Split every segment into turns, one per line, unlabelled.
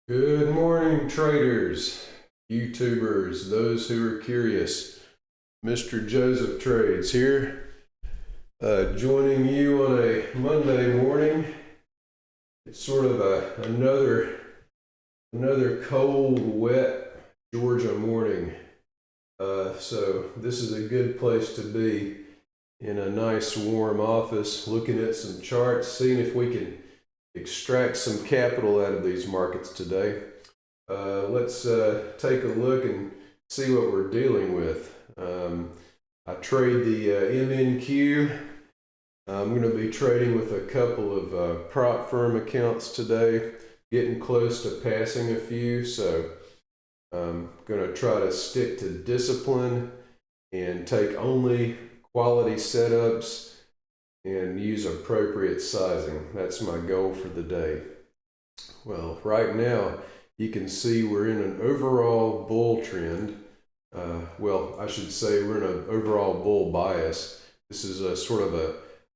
Good morning, traders, YouTubers, those who are curious. Mr. Joseph Trades here, joining you on a Monday morning. It's sort of another cold, wet Georgia morning. So this is a good place to be, in a nice warm office, looking at some charts, seeing if we can extract some capital out of these markets today. Let's take a look and see what we're dealing with. I trade the MNQ. I'm going to be trading with a couple of prop firm accounts today, getting close to passing a few, so I'm going to try to stick to discipline and take only quality setups and use appropriate sizing. That's my goal for the day. Well, right now you can see we're in an overall bull trend. Well, I should say we're in an overall bull bias. This is a sort of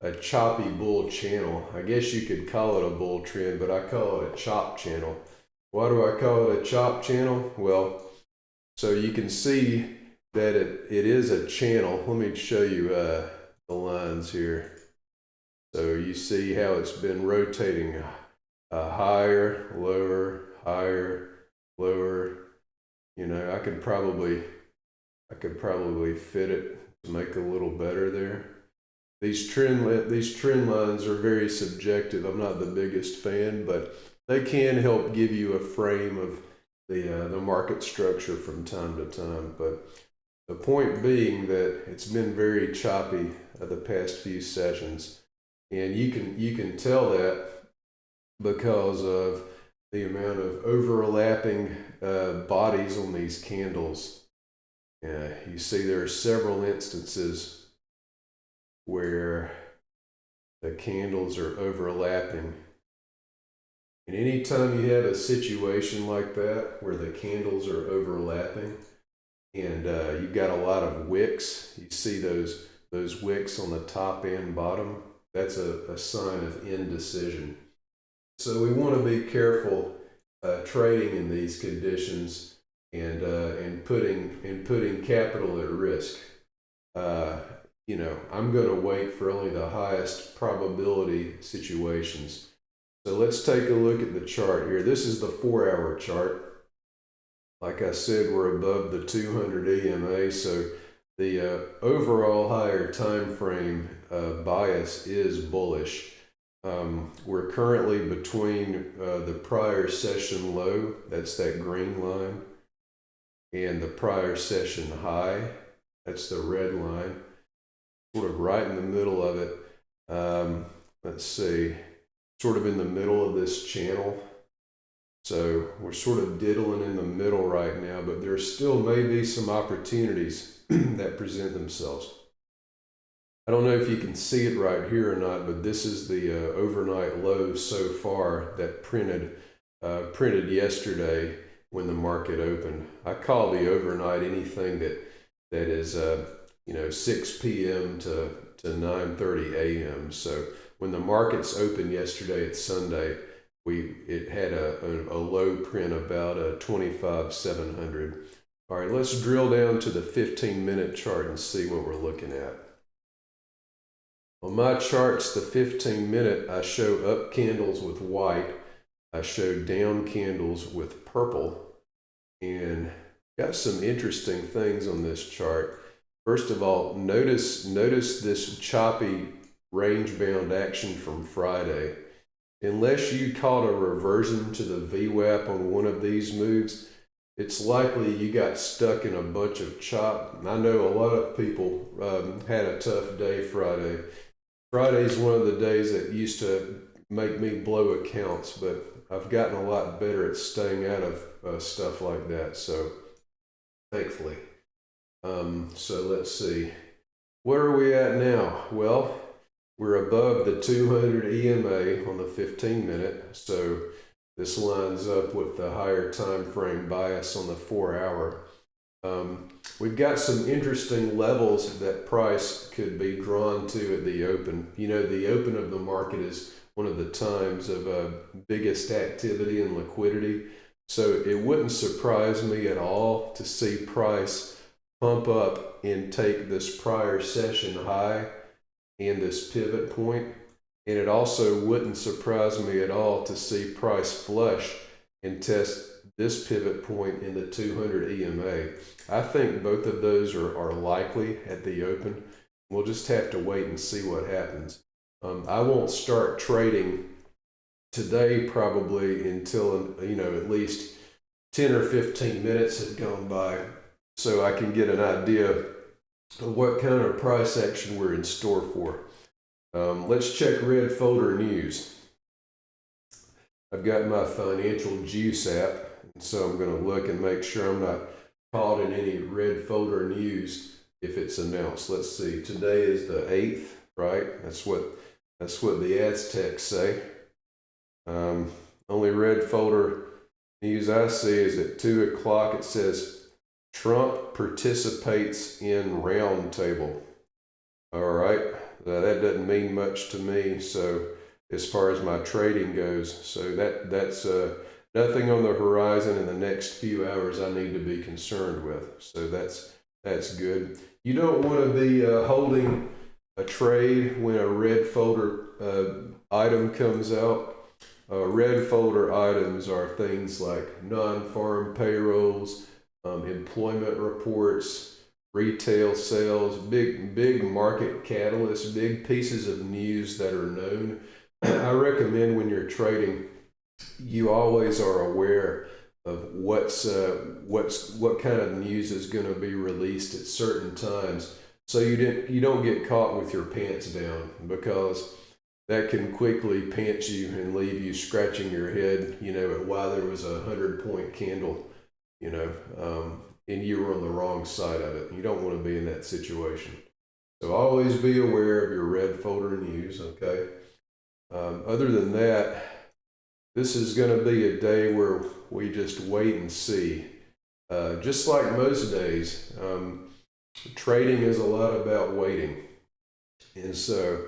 a choppy bull channel. I guess you could call it a bull trend, but I call it a chop channel. Why do I call it a chop channel? Well, so you can see that it is a channel. Let me show you the lines here. So you see how it's been rotating higher, lower, higher, lower. You know, I could probably fit it to make a little better there. These trend lines are very subjective. I'm not the biggest fan, but they can help give you a frame of the market structure from time to time. But the point being that it's been very choppy the past few sessions, and you can tell that because of the amount of overlapping bodies on these candles. You see there are several instances where the candles are overlapping. And anytime you have a situation like that where the candles are overlapping and you've got a lot of wicks, you see those wicks on the top and bottom, that's a sign of indecision. So we want to be careful trading in these conditions and putting capital at risk. You know, I'm going to wait for only the highest probability situations. So let's take a look at the chart here. This is the 4-hour chart. Like I said, we're above the 200 EMA, so the overall higher time frame bias is bullish. We're currently between the prior session low, that's that green line, and the prior session high, that's the red line, sort of right in the middle of it. Let's see, sort of in the middle of this channel. So we're sort of diddling in the middle right now, but there still may be some opportunities that present themselves. I don't know if you can see it right here or not, but this is the overnight low so far that printed yesterday when the market opened. I call the overnight anything that is 6 p.m. to 9:30 a.m. So when the markets opened yesterday, it's Sunday, it had a low print about 25,700. All right, let's drill down to the 15-minute chart and see what we're looking at. On my charts, the 15-minute, I show up candles with white, I show down candles with purple, and got some interesting things on this chart. First of all, notice this choppy range-bound action from Friday. Unless you caught a reversion to the VWAP on one of these moves, it's likely you got stuck in a bunch of chop. I know a lot of people had a tough day Friday. Friday's one of the days that used to make me blow accounts, but I've gotten a lot better at staying out of stuff like that, so thankfully. So let's see. Where are we at now? Well, we're above the 200 EMA on the 15-minute, so this lines up with the higher time frame bias on the 4-hour. We've got some interesting levels that price could be drawn to at the open. You know, the open of the market is one of the times of biggest activity and liquidity. So it wouldn't surprise me at all to see price pump up and take this prior session high and this pivot point. And it also wouldn't surprise me at all to see price flush and test this pivot point in the 200 EMA. I think both of those are likely at the open. We'll just have to wait and see what happens. I won't start trading today probably until, at least 10 or 15 minutes have gone by, so I can get an idea of what kind of price action we're in store for. Let's check Red Folder News. I've got my Financial Juice app, and so I'm going to look and make sure I'm not caught in any Red Folder News if it's announced. Let's see, today is the 8th, right? That's what the Aztecs say. Only Red Folder News I see is at 2 o'clock. It says Trump participates in roundtable. All right, that doesn't mean much to me. So as far as my trading goes, so that's nothing on the horizon in the next few hours I need to be concerned with. So that's good. You don't want to be holding a trade when a Red Folder item comes out. Red Folder items are things like non-farm payrolls, employment reports, retail sales, big market catalysts, big pieces of news that are known. I recommend when you're trading, you always are aware of what kind of news is going to be released at certain times, so you don't get caught with your pants down, because that can quickly pants you and leave you scratching your head, at why there was a 100-point candle, and you were on the wrong side of it. You don't want to be in that situation. So always be aware of your Red Folder News, okay? Other than that, this is going to be a day where we just wait and see. Just like most days, trading is a lot about waiting. And so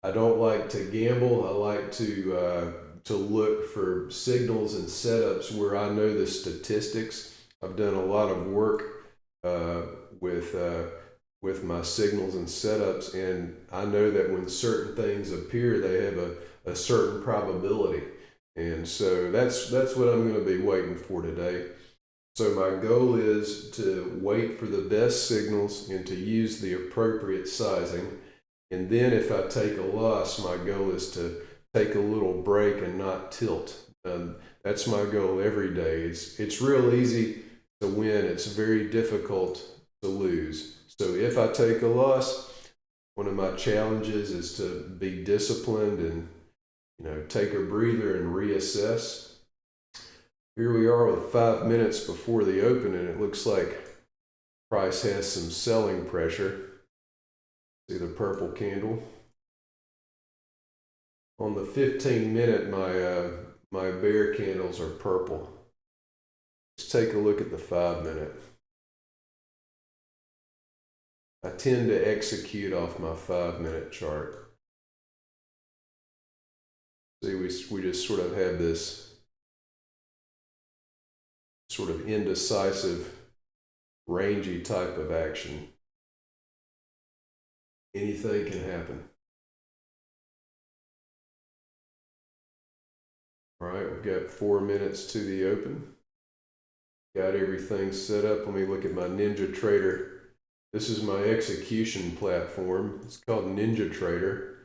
I don't like to gamble. I like to look for signals and setups where I know the statistics. I've done a lot of work with my signals and setups, and I know that when certain things appear, they have a certain probability. And so that's what I'm going to be waiting for today. So my goal is to wait for the best signals and to use the appropriate sizing. And then if I take a loss, my goal is to take a little break and not tilt. That's my goal every day. It's real easy to win. It's very difficult to lose. So if I take a loss, one of my challenges is to be disciplined and take a breather and reassess. Here we are with 5 minutes before the open, and it looks like price has some selling pressure. See the purple candle. On the 15-minute, my bear candles are purple. Let's take a look at the 5-minute. I tend to execute off my 5-minute chart. See, we just sort of have this sort of indecisive, rangy type of action. Anything can happen. All right, we've got 4 minutes to the open. Got everything set up. Let me look at my NinjaTrader. This is my execution platform. It's called NinjaTrader,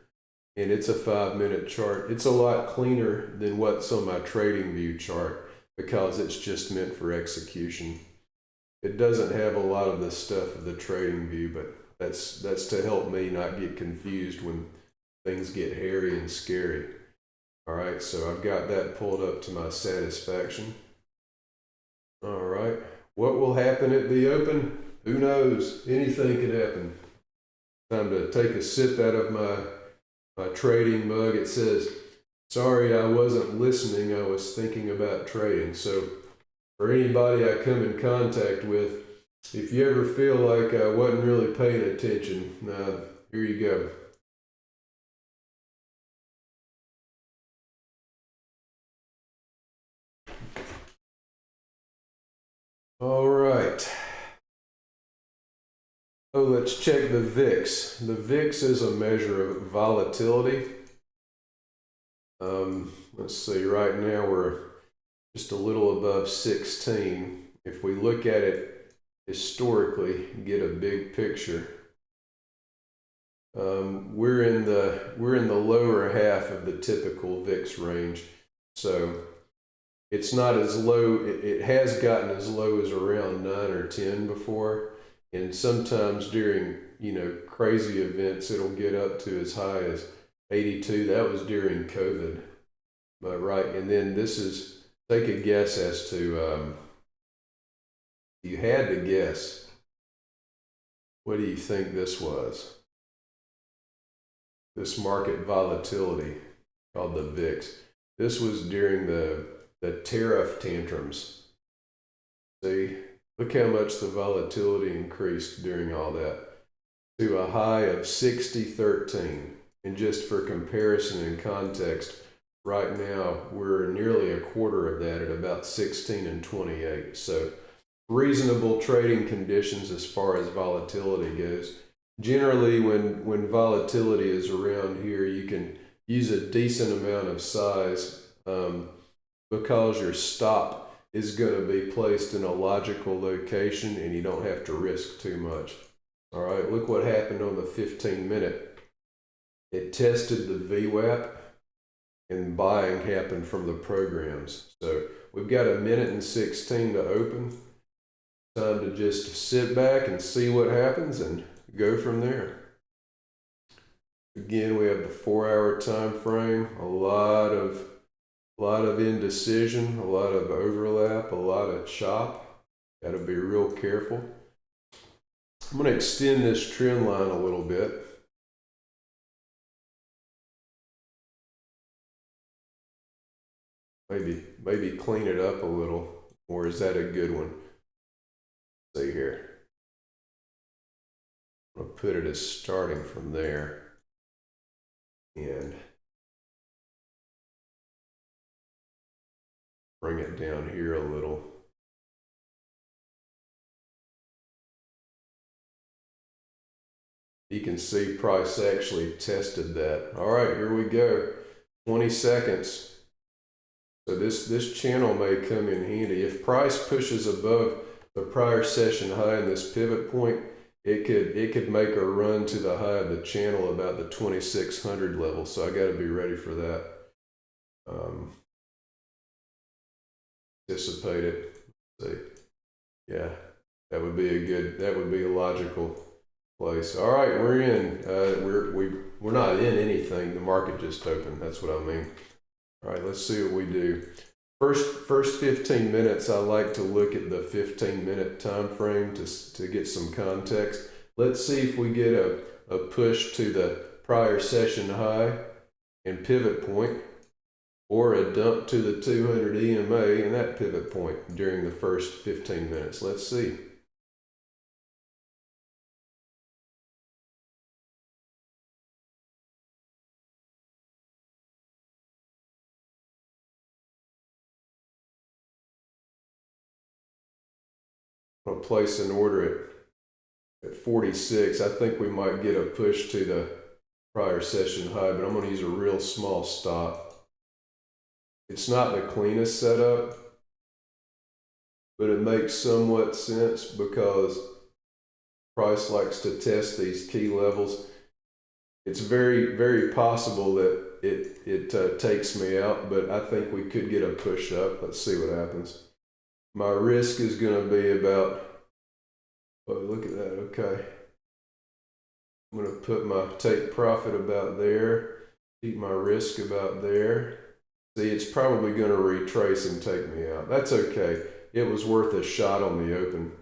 and it's a 5-minute chart. It's a lot cleaner than what's on my TradingView chart because it's just meant for execution. It doesn't have a lot of the stuff of the TradingView, but that's to help me not get confused when things get hairy and scary. All right, so I've got that pulled up to my satisfaction. All right, what will happen at the open? Who knows? Anything can happen. Time to take a sip out of my trading mug. It says, "Sorry, I wasn't listening. I was thinking about trading." So for anybody I come in contact with, if you ever feel like I wasn't really paying attention, here you go. All right. Oh, let's check the VIX. The VIX is a measure of volatility. Let's see, right now we're just a little above 16. If we look at it historically, get a big picture. We're in the lower half of the typical VIX range, so it's not as low. It has gotten as low as around 9 or 10 before, and sometimes during crazy events it'll get up to as high as 82. That was during COVID, but right. And then this is, take a guess as to you had to guess. What do you think this was? This market volatility called the VIX. This was during the tariff tantrums. See, look how much the volatility increased during all that to a high of 60.13. And just for comparison and context, right now we're nearly a quarter of that at about 16.28. So reasonable trading conditions as far as volatility goes. Generally, when volatility is around here, you can use a decent amount of size because your stop is going to be placed in a logical location and you don't have to risk too much. All right, look what happened on the 15-minute. It tested the VWAP and buying happened from the programs. So we've got 1:16 to open. Time to just sit back and see what happens and go from there. Again, we have the 4-hour time frame. A lot of indecision, a lot of overlap, a lot of chop. Got to be real careful. I'm going to extend this trend line a little bit. Maybe clean it up a little, or is that a good one? See here. I'll put it as starting from there and bring it down here a little. You can see price actually tested that. All right, here we go. 20 seconds. So this channel may come in handy. If price pushes above the prior session high in this pivot point, it could make a run to the high of the channel about the 2600 level. So I got to be ready for that. Anticipate it. See, yeah, that would be a logical place. All right, we're in. We're not in anything. The market just opened. That's what I mean. All right, let's see what we do. First 15 minutes, I like to look at the 15-minute time frame to get some context. Let's see if we get a push to the prior session high and pivot point, or a dump to the 200 EMA and that pivot point during the first 15 minutes. Let's see. I'll place an order at 46. I think we might get a push to the prior session high, but I'm going to use a real small stop. It's not the cleanest setup, but it makes somewhat sense because price likes to test these key levels. It's very, very possible that it takes me out, but I think we could get a push up. Let's see what happens. My risk is going to be about, oh, look at that, okay. I'm going to put my take profit about there, keep my risk about there. See, it's probably going to retrace and take me out. That's okay. It was worth a shot on the open.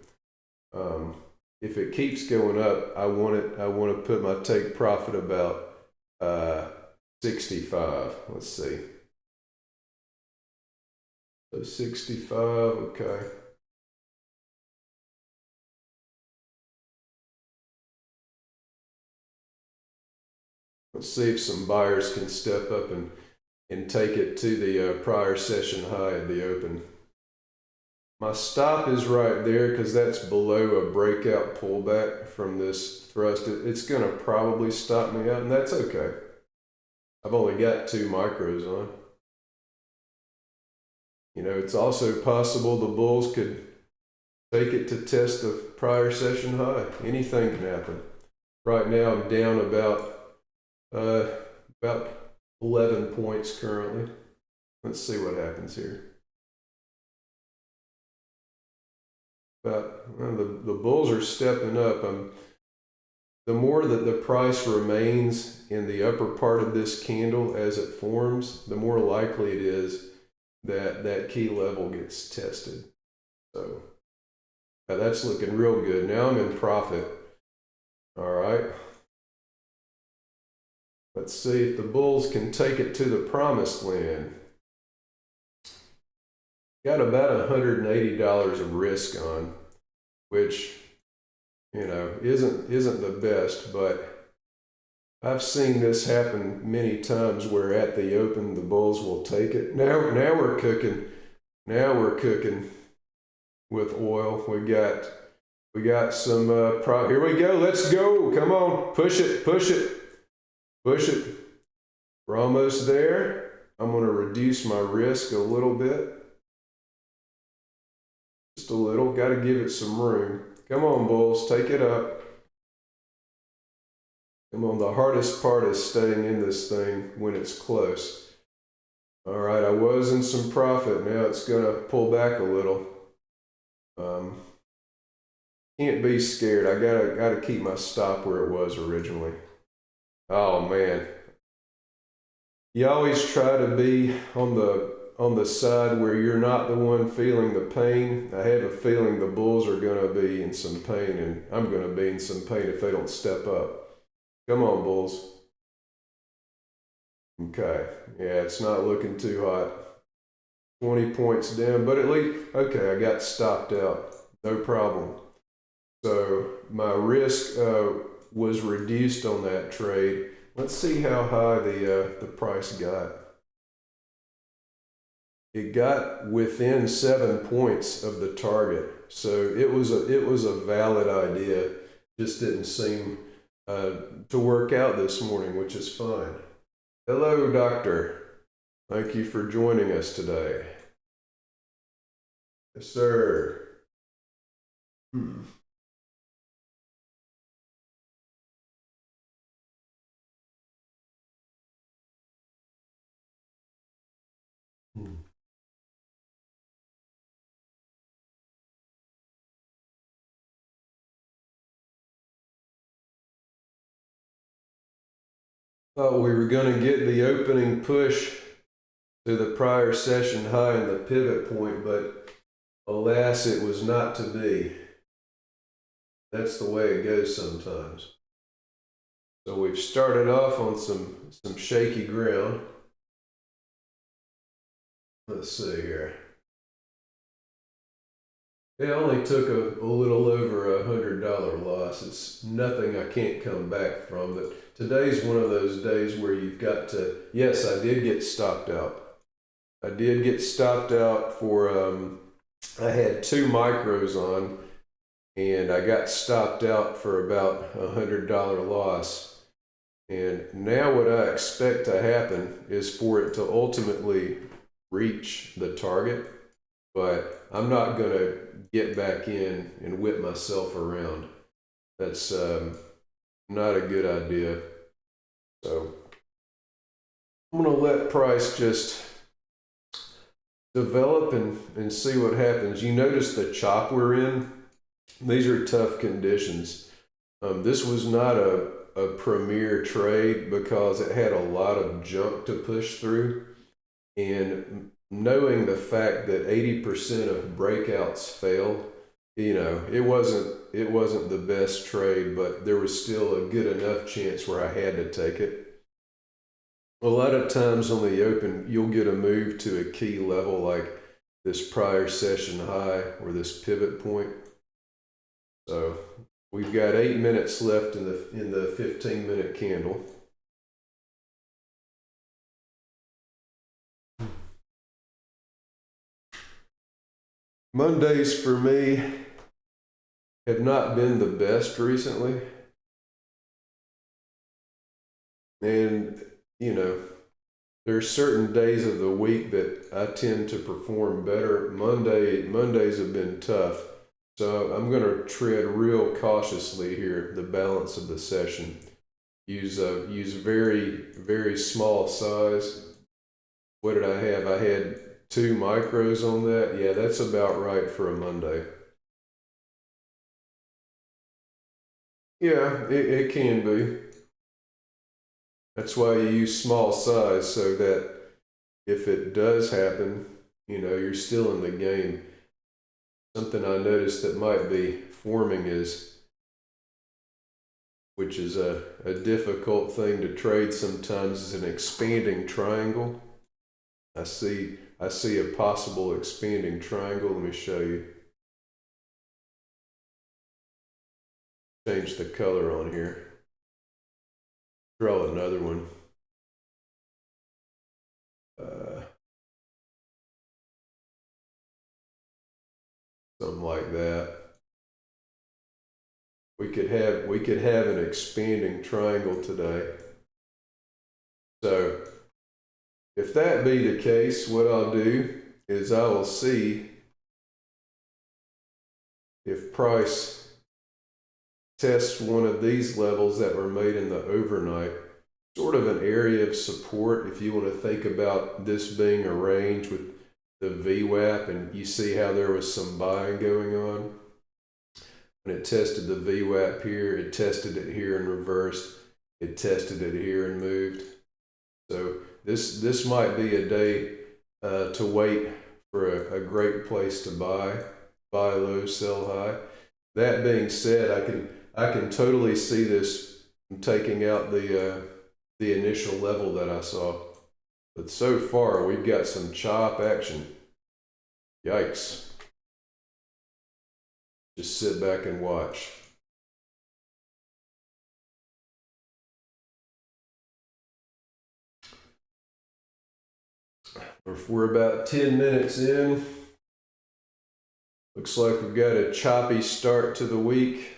If it keeps going up, I want to put my take profit about 65. Let's see. So 65, okay. Let's see if some buyers can step up and take it to the prior session high at the open. My stop is right there because that's below a breakout pullback from this thrust. It's going to probably stop me out, and that's okay. I've only got 2 micros on. You know, it's also possible the bulls could take it to test the prior session high. Anything can happen. Right now I'm down about 11 points currently. Let's see what happens here. But well, the bulls are stepping up. The more that the price remains in the upper part of this candle as it forms, the more likely it is that that key level gets tested. So that's looking real good. Now I'm in profit. All right. Let's see if the bulls can take it to the promised land. Got about $180 of risk on, which, you know, isn't the best, but I've seen this happen many times where at the open the bulls will take it. Now we're cooking. Now we're cooking with oil. We got some here we go. Let's go. Come on. Push it. Push it. Push it. We're almost there. I'm going to reduce my risk a little bit. Just a little. Got to give it some room. Come on, bulls. Take it up. Come on. The hardest part is staying in this thing when it's close. All right. I was in some profit. Now it's going to pull back a little. Can't be scared. I gotta keep my stop where it was originally. Oh man. You always try to be on the side where you're not the one feeling the pain. I have a feeling the bulls are gonna be in some pain, and I'm gonna be in some pain if they don't step up. Come on, bulls. Okay. Yeah, it's not looking too hot. 20 points down, but at least, okay, I got stopped out. No problem. So my risk was reduced on that trade. Let's see how high the price got. It got within 7 points of the target, so it was a valid idea. Just didn't seem to work out this morning, which is fine. Hello, doctor. Thank you for joining us today. Yes, sir. Thought we were going to get the opening push to the prior session high in the pivot point, but alas, it was not to be. That's the way it goes sometimes. So we've started off on some shaky ground. Let's see here. It only took a little over $100 loss. It's nothing I can't come back from. But today's one of those days where you've got to, yes, I did get stopped out. I did get stopped out for, I had 2 micros on, and I got stopped out for about $100 loss. And now what I expect to happen is for it to ultimately reach the target, but I'm not going to get back in and whip myself around. That's not a good idea. So I'm going to let price just develop and see what happens. You notice the chop we're in. These are tough conditions. This was not a premier trade because it had a lot of junk to push through, and knowing the fact that 80% of breakouts failed, you know, it wasn't the best trade, but there was still a good enough chance where I had to take it. A lot of times on the open, you'll get a move to a key level like this prior session high or this pivot point. So we've got 8 minutes left in the 15-minute candle. Mondays for me have not been the best recently. And, you know, there's certain days of the week that I tend to perform better. Mondays have been tough. So I'm going to tread real cautiously here, the balance of the session. Use very, very small size. What did I have? I had 2 micros on that. Yeah, that's about right for a Monday. Yeah, it can be. That's why you use small size, so that if it does happen, you know, you're still in the game. Something I noticed that might be forming is, which is a difficult thing to trade sometimes, is an expanding triangle. I see a possible expanding triangle. Let me show you. Change the color on here. Draw another one. Something like that. We could have an expanding triangle today. So if that be the case, what I'll do is I will see if price tests one of these levels that were made in the overnight, sort of an area of support. If you want to think about this being a range with the VWAP, and you see how there was some buying going on. When it tested the VWAP here, it tested it here and reversed. It tested it here and moved. So this might be a day to wait for a great place to buy low, sell high. That being said, I can totally see this taking out the initial level that I saw. But so far, we've got some chop action. Yikes. Just sit back and watch. We're about 10 minutes in. Looks like we've got a choppy start to the week.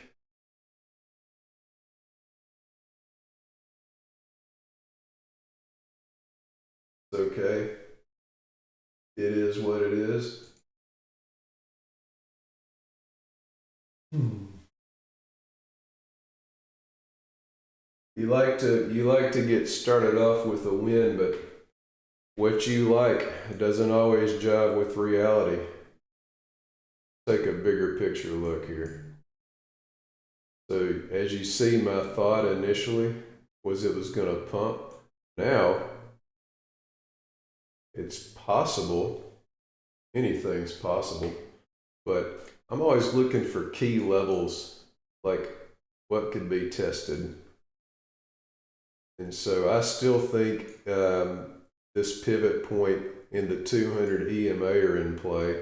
It's okay. It is what it is. You like to get started off with a win, but what you like doesn't always jive with reality. Take a bigger picture look here. So as you see, my thought initially was it was going to pump. Now it's possible, anything's possible, but I'm always looking for key levels, like what could be tested. And so I still think this pivot point in the 200 EMA are in play.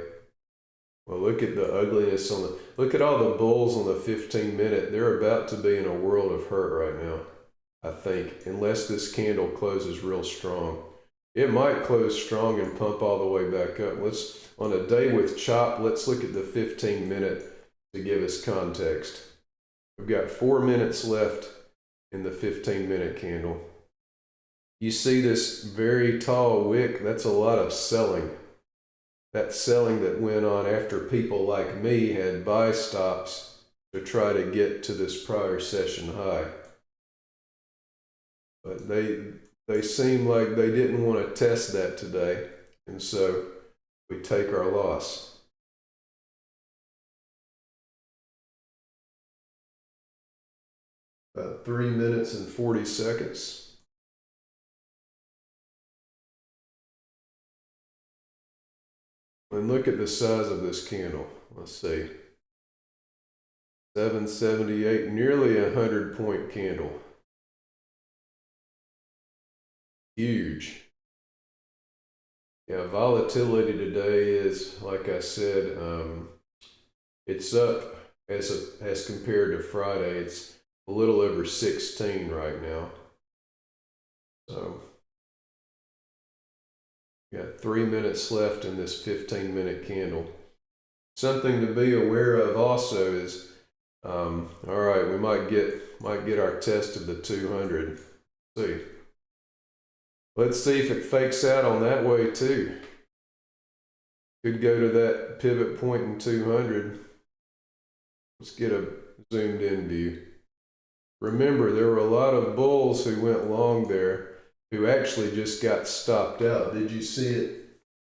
Well, look at the ugliness look at all the bulls on the 15-minute. They're about to be in a world of hurt right now, I think, unless this candle closes real strong. It might close strong and pump all the way back up. On a day with chop, let's look at the 15-minute to give us context. We've got 4 minutes left in the 15-minute candle. You see this very tall wick? That's a lot of selling. That selling that went on after people like me had buy stops to try to get to this prior session high. But they seem like they didn't want to test that today, and so we take our loss. About 3 minutes and 40 seconds. And look at the size of this candle. Let's see. 778, nearly 100-point candle. Huge. Yeah, volatility today is, like I said, it's up as compared to Friday. It's a little over 16 right now. So got 3 minutes left in this 15-minute candle. something to be aware of also is, all right, we might get our test of the 200. See. Let's see if it fakes out on that way too. Could go to that pivot point in 200. Let's get a zoomed in view. Remember, there were a lot of bulls who went long there who actually just got stopped out. Did you see it?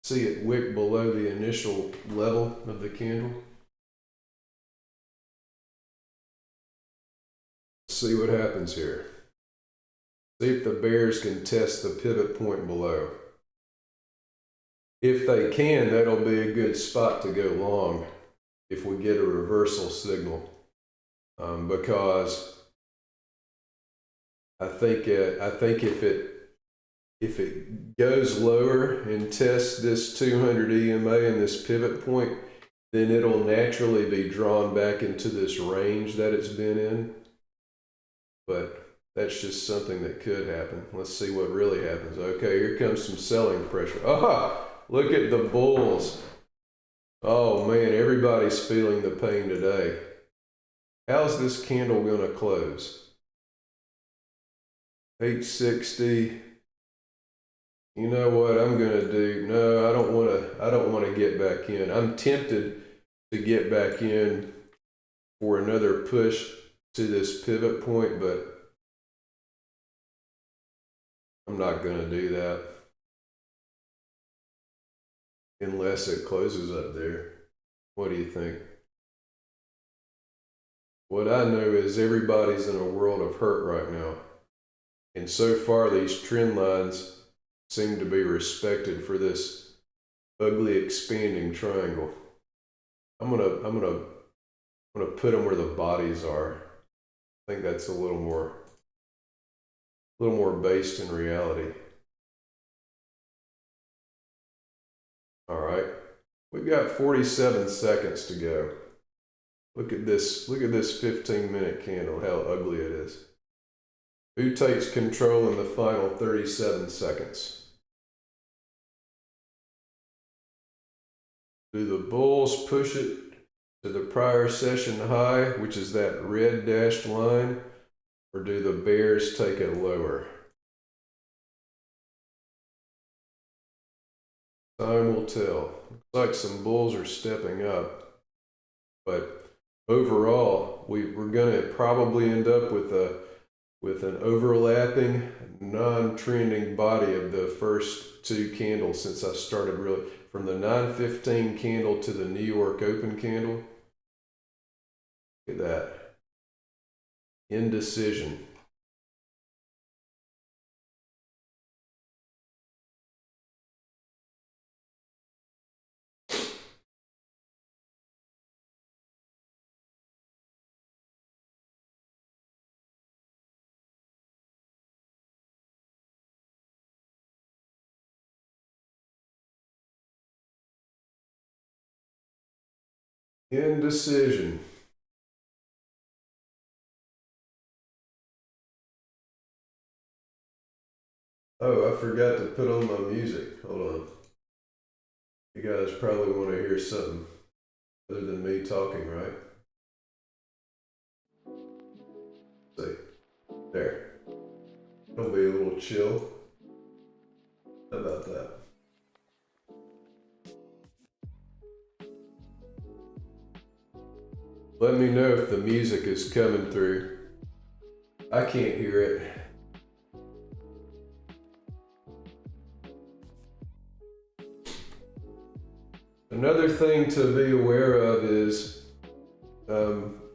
See it wick below the initial level of the candle? Let's see what happens here. See if the bears can test the pivot point below. If they can, that'll be a good spot to go long if we get a reversal signal. Because I think if it goes lower and tests this 200 EMA and this pivot point, then it'll naturally be drawn back into this range that it's been in. But that's just something that could happen. Let's see what really happens. Okay, here comes some selling pressure. Ah, look at the bulls. Oh man, everybody's feeling the pain today. How's this candle going to close? 860. You know what I'm going to do? No, I don't want to get back in. I'm tempted to get back in for another push to this pivot point, but I'm not going to do that unless it closes up there. What do you think? What I know is everybody's in a world of hurt right now. And so far these trend lines seem to be respected for this ugly expanding triangle. I'm gonna put them where the bodies are. I think that's a little more based in reality. All right, we've got 47 seconds to go. Look at this 15-minute candle, how ugly it is. Who takes control in the final 37 seconds? Do the bulls push it to the prior session high, which is that red dashed line, or do the bears take it lower? Time will tell. Looks like some bulls are stepping up, but overall, we're going to probably end up with an overlapping, non-trending body of the first two candles since I started really from the 915 candle to the New York Open candle. Look at that. Indecision. Indecision. Oh, I forgot to put on my music. Hold on. You guys probably want to hear something other than me talking, right? See, there. It'll be a little chill. How about that? Let me know if the music is coming through. I can't hear it. Another thing to be aware of is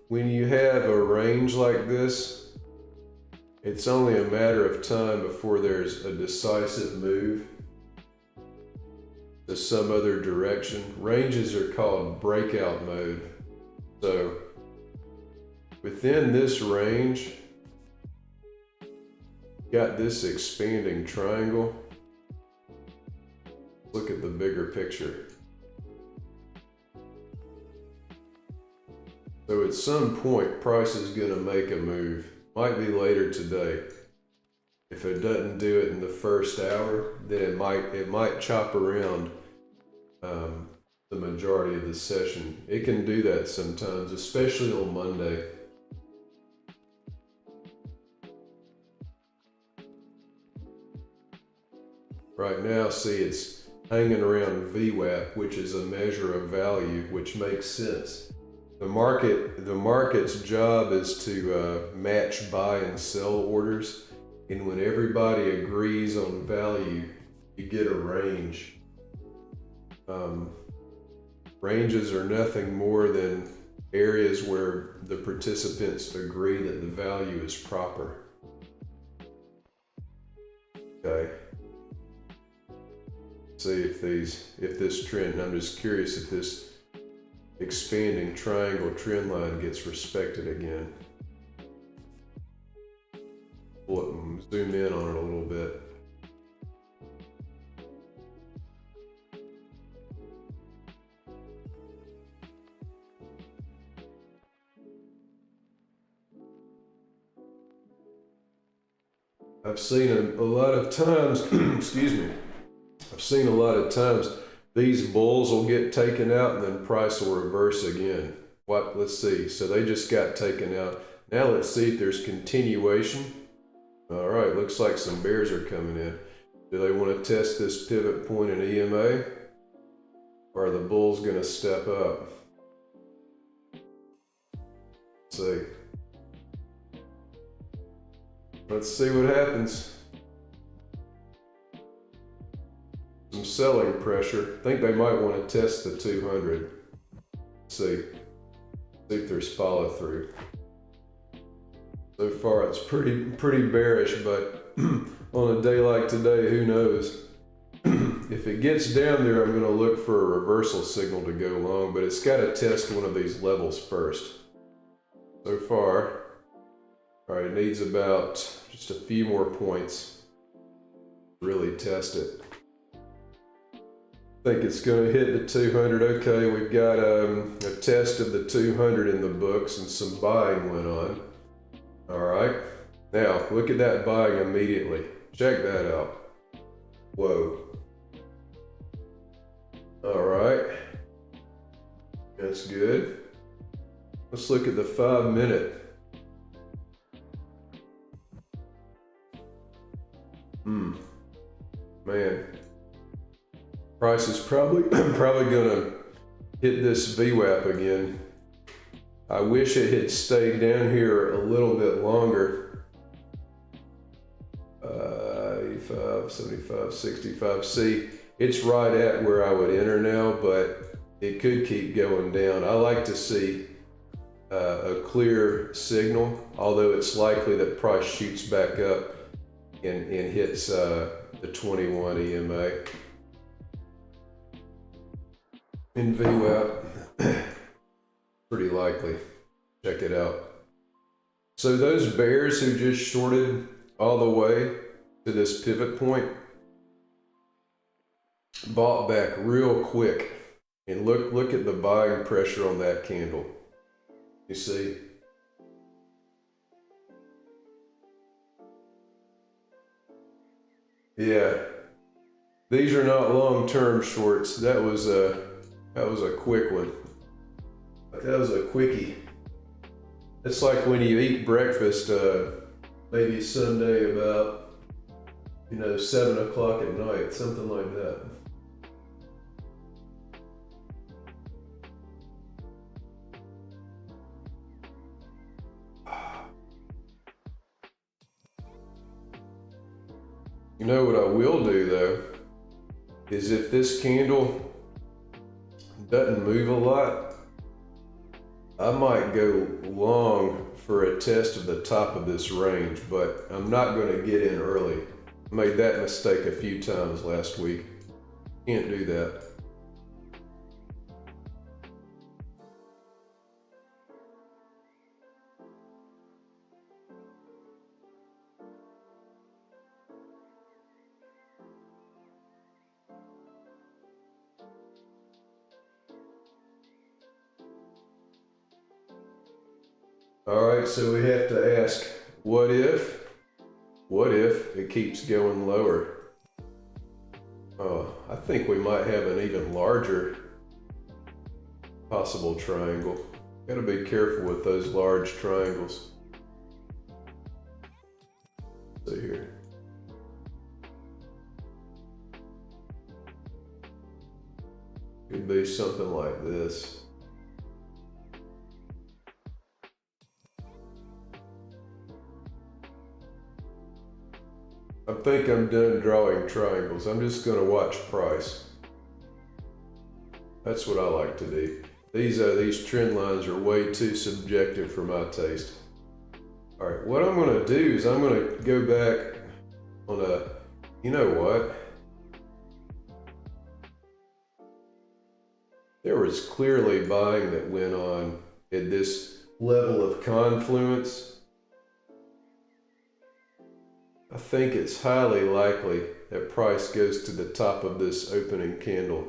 when you have a range like this, it's only a matter of time before there's a decisive move to some other direction. Ranges are called breakout mode. So within this range, got this expanding triangle. Look at the bigger picture. So at some point, price is going to make a move. Might be later today. If it doesn't do it in the first hour, then it might chop around the the majority of the session. It can do that sometimes, especially on Monday. Right now, see, it's hanging around VWAP, which is a measure of value, which makes sense. The market's job is to match buy and sell orders, and when everybody agrees on value, you get a range. Ranges are nothing more than areas where the participants agree that the value is proper. Okay. See if this trend, I'm just curious if this expanding triangle trend line gets respected again. We'll zoom in on it a little bit. I've seen a lot of times, excuse me, I've seen a lot of times these bulls will get taken out and then price will reverse again. Let's see. So they just got taken out. Now let's see if there's continuation. All right, looks like some bears are coming in. Do they want to test this pivot point in EMA? Or are the bulls going to step up? Let's see. Let's see what happens. Some selling pressure. I think they might want to test the 200. See if there's follow through. So far it's pretty bearish, but on a day like today, who knows? If it gets down there, I'm going to look for a reversal signal to go long, but it's got to test one of these levels first. So far, all right, it needs about just a few more points to really test it. I think it's going to hit the 200. Okay, we've got a test of the 200 in the books and some buying went on. All right, now look at that buying immediately. Check that out. Whoa. All right, that's good. Let's look at the 5-minute. Man, price is probably gonna hit this VWAP again. I wish it had stayed down here a little bit longer. 85, 75, 65. See, it's right at where I would enter now, but it could keep going down. I like to see a clear signal, although it's likely that price shoots back up and hits the 21 EMA. In VWAP, pretty likely. Check it out. So those bears who just shorted all the way to this pivot point bought back real quick. And look at the buying pressure on that candle. You see? Yeah. These are not long-term shorts. That was a quick one. That was a quickie. It's like when you eat breakfast, maybe Sunday about 7 o'clock at night, something like that. You know what I will do though, is if this candle doesn't move a lot, I might go long for a test of the top of this range, but I'm not going to get in early. I made that mistake a few times last week. Can't do that. All right, so we have to ask, what if it keeps going lower? Oh, I think we might have an even larger possible triangle. Gotta be careful with those large triangles. See here. Could be something like this. I think I'm done drawing triangles. I'm just gonna watch price. That's what I like to do. These trend lines are way too subjective for my taste. All right, what I'm gonna do is I'm gonna go back on you know what? There was clearly buying that went on at this level of confluence. I think it's highly likely that price goes to the top of this opening candle.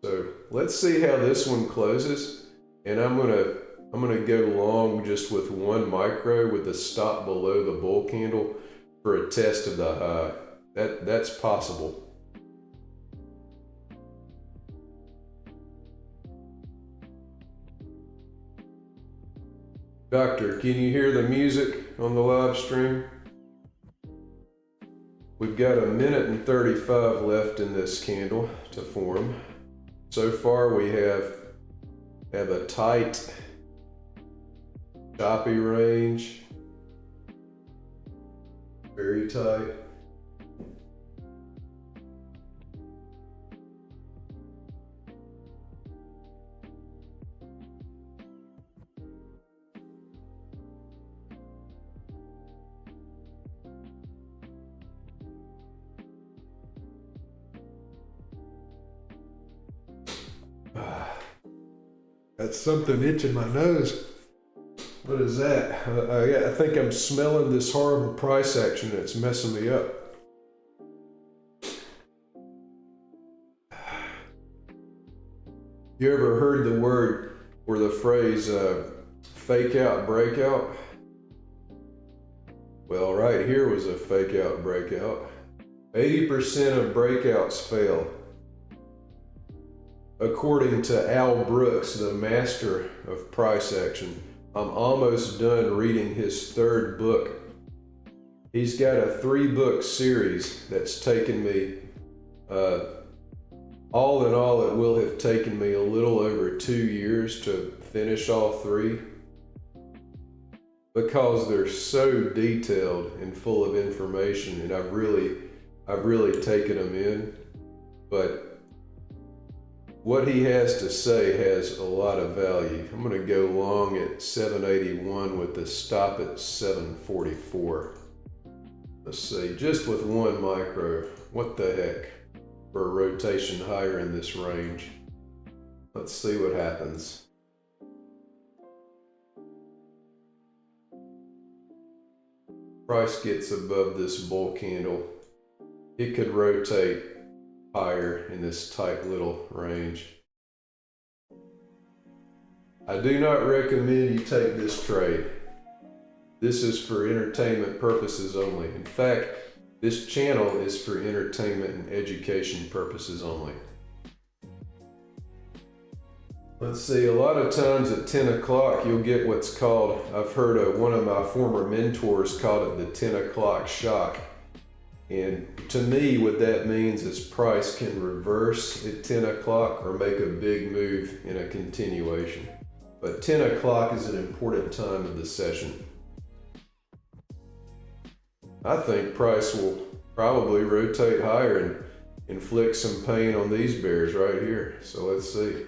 So let's see how this one closes, and I'm gonna go long just with 1 micro with a stop below the bull candle for a test of the high. That's possible. Doctor, can you hear the music on the live stream? We've got 1 minute and 35 left in this candle to form. So far we have a tight, choppy range, very tight. Got something itching my nose. What is that? I think I'm smelling this horrible price action that's messing me up. You ever heard the word or the phrase fake out breakout? Well, right here was a fake out breakout. 80% of breakouts fail. According to Al Brooks, the master of price action, I'm almost done reading his 3rd book. He's got a 3-book series that's taken me, all in all, it will have taken me a little over 2 years to finish all 3, because they're so detailed and full of information, and I've really taken them in. But what he has to say has a lot of value. I'm going to go long at 781 with the stop at 744. Let's see, just with 1 micro. What the heck? For a rotation higher in this range. Let's see what happens. Price gets above this bull candle. It could rotate higher in this tight little range. I do not recommend you take this trade. This is for entertainment purposes only. In fact, this channel is for entertainment and education purposes only. Let's see, a lot of times at 10 o'clock you'll get what's called, I've heard one of my former mentors called it the 10 o'clock shock. And to me, what that means is price can reverse at 10 o'clock or make a big move in a continuation. But 10 o'clock is an important time of the session. I think price will probably rotate higher and inflict some pain on these bears right here. So let's see.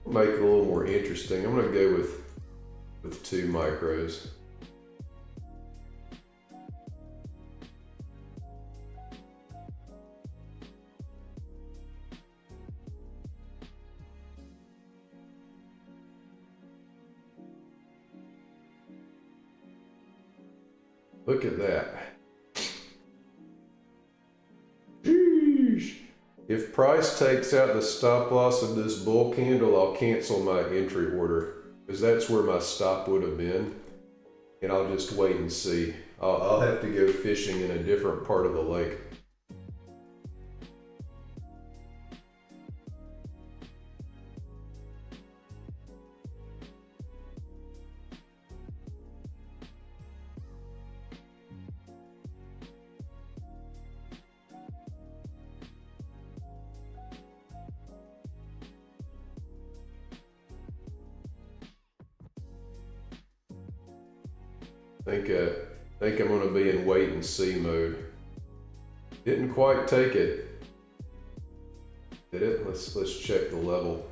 Make it a little more interesting. I'm gonna go with 2 micros. Look at that. Sheesh. If price takes out the stop loss of this bull candle, I'll cancel my entry order, because that's where my stop would have been. And I'll just wait and see. I'll have to go fishing in a different part of the lake. Think I'm gonna be in wait and see mode. Didn't quite take it. Did it? Let's check the level.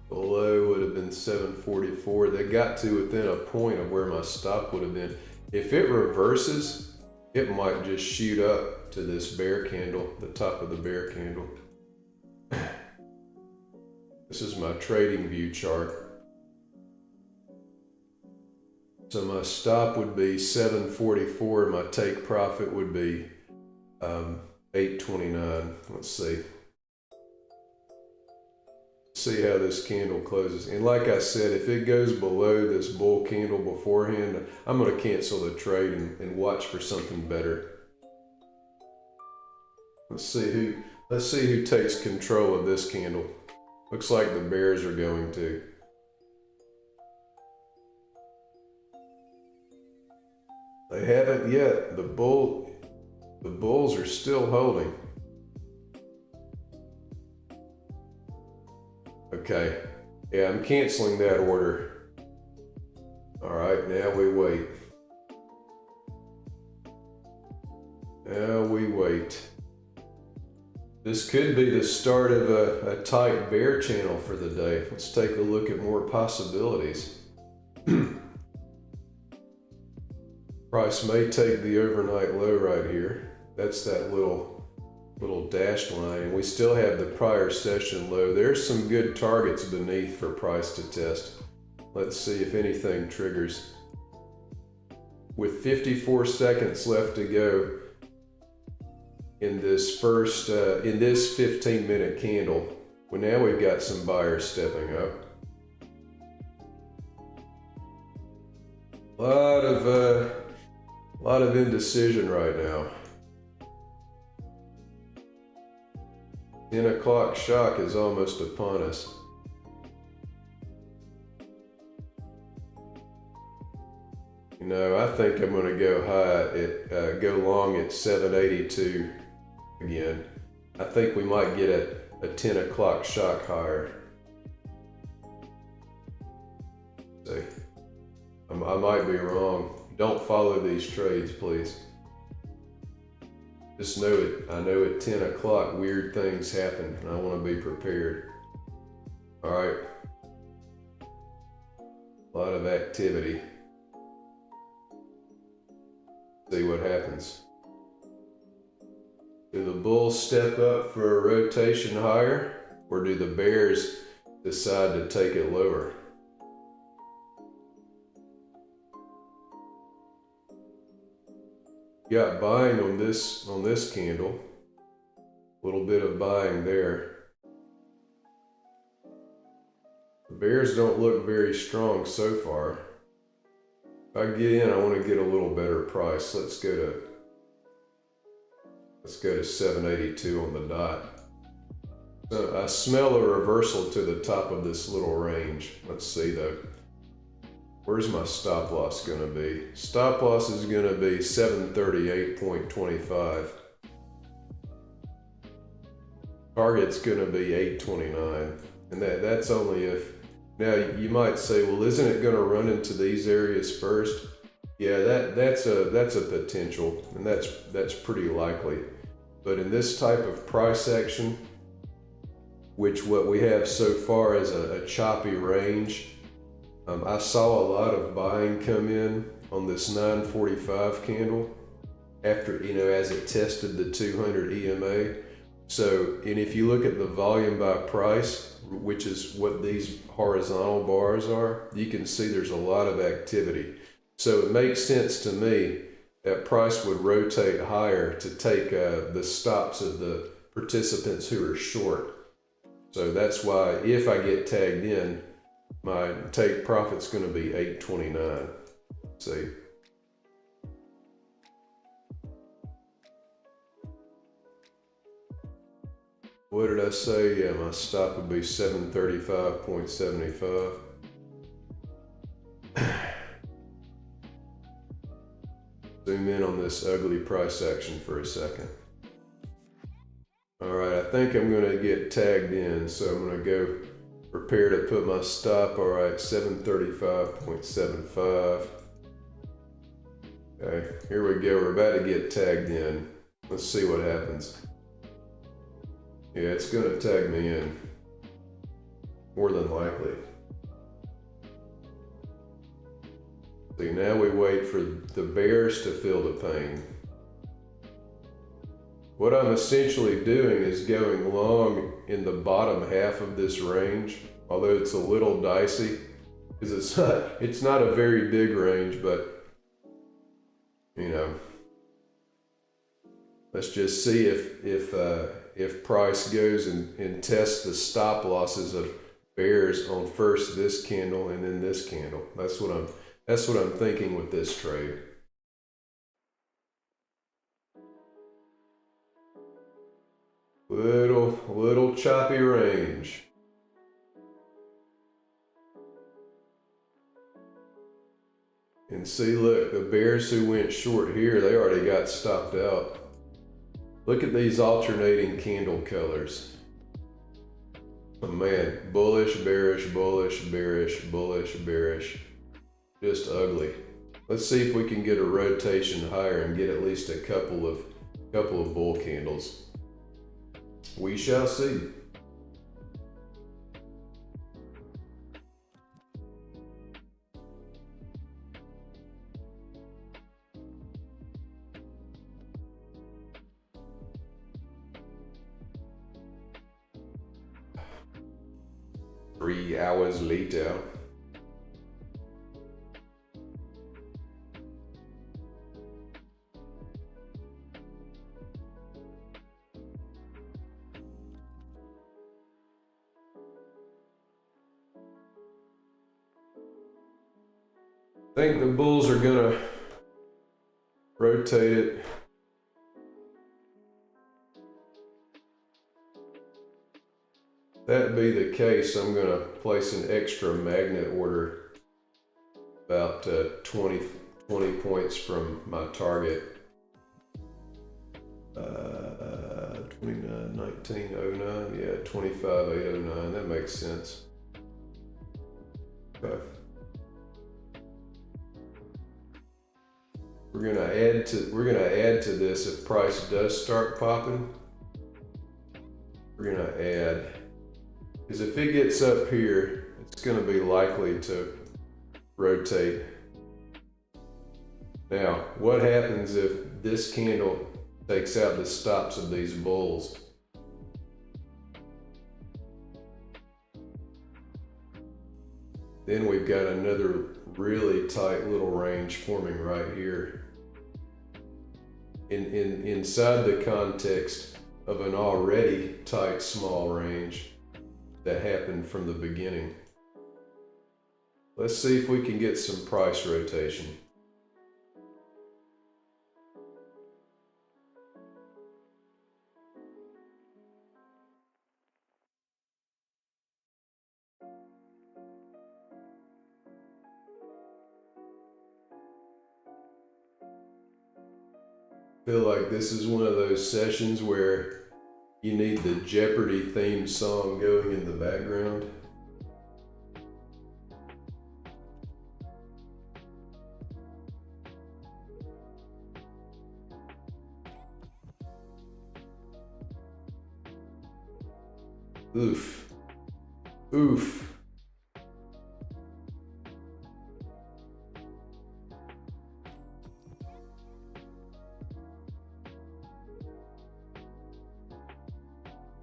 The low would have been 744. They got to within a point of where my stop would have been. If it reverses, it might just shoot up to this bear candle, the top of the bear candle. This is my trading view chart. So my stop would be 744, and my take profit would be 829. Let's see. See how this candle closes. And like I said, if it goes below this bull candle beforehand, I'm going to cancel the trade and watch for something better. Let's see who takes control of this candle. Looks like the bears are going to. They haven't yet. The bulls are still holding. Okay, yeah, I'm canceling that order. All right, now we wait. Now we wait. This could be the start of a tight bear channel for the day. Let's take a look at more possibilities. Price may take the overnight low right here. That's that little dashed line, and we still have the prior session low. There's some good targets beneath for price to test. Let's see if anything triggers. With 54 seconds left to go in this first, in this 15-minute candle, well, now we've got some buyers stepping up. A lot of indecision right now. 10 o'clock shock is almost upon us. You know, I think I'm going to go go long at 782 again. I think we might get a 10 o'clock shock higher. See, I might be wrong. Don't follow these trades, please. Just know it. I know at 10 o'clock weird things happen, and I want to be prepared. All right. A lot of activity. See what happens. Do the bulls step up for a rotation higher, or do the bears decide to take it lower? Got buying on this candle. A little bit of buying there. The bears don't look very strong so far. If I get in, I want to get a little better price. Let's go to 782 on the dot. So I smell a reversal to the top of this little range. Let's see though. Where's my stop loss going to be? Stop loss is going to be 738.25. Target's going to be 829. And that's only if. Now you might say, well, isn't it going to run into these areas first? Yeah, that's a potential, and that's pretty likely. But in this type of price action, which what we have so far is a choppy range, I saw a lot of buying come in on this 945 candle after, as it tested the 200 EMA. So, and if you look at the volume by price, which is what these horizontal bars are, you can see there's a lot of activity. So it makes sense to me that price would rotate higher to take the stops of the participants who are short. So that's why if I get tagged in, my take profit's going to be 829. See? What did I say? Yeah, my stop would be 735.75. Zoom in on this ugly price action for a second. All right, I think I'm going to get tagged in, so I'm going to go prepare to put my stop. All right, 735.75. Okay, here we go. We're about to get tagged in. Let's see what happens. Yeah, it's gonna tag me in. More than likely. See, now we wait for the bears to feel the pain. What I'm essentially doing is going long in the bottom half of this range, although it's a little dicey, because it's not a very big range, but you know, let's just see if price goes and tests the stop losses of bears on first this candle and then this candle. That's what I'm thinking with this trade. Little choppy range. And see, look, the bears who went short here, they already got stopped out. Look at these alternating candle colors. Oh man, bullish, bearish, bullish, bearish, bullish, bearish. Just ugly. Let's see if we can get a rotation higher and get at least a couple of bull candles. We shall see. Three hours later. I think the bulls are gonna rotate it. That be the case, I'm gonna place an extra magnet order about 20 points from my target. 29.1909, yeah, 25.809. That makes sense. Okay. We're gonna add to this if price does start popping. We're gonna add, because if it gets up here, it's gonna be likely to rotate. Now, what happens if this candle takes out the stops of these bulls? Then we've got another really tight little range forming right here. Inside the context of an already tight small range that happened from the beginning. Let's see if we can get some price rotation. I feel like this is one of those sessions where you need the Jeopardy themed song going in the background. Oof. Oof.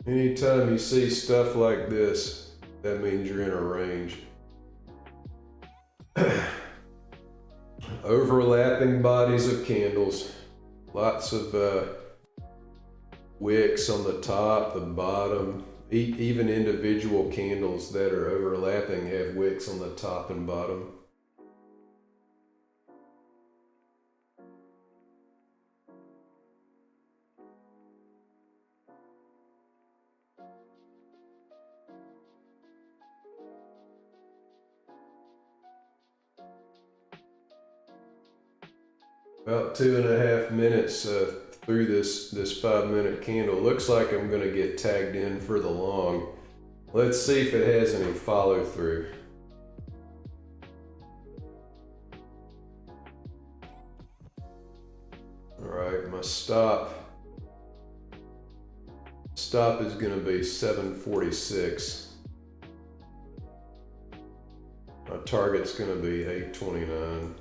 Anytime you see stuff like this, that means you're in a range. Overlapping bodies of candles, lots of wicks on the top, the bottom, even individual candles that are overlapping have wicks on the top and bottom. About 2.5 minutes through this 5-minute candle. Looks like I'm gonna get tagged in for the long. Let's see if it has any follow through. stop is going to be 746. My target's going to be 829.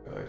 Okay.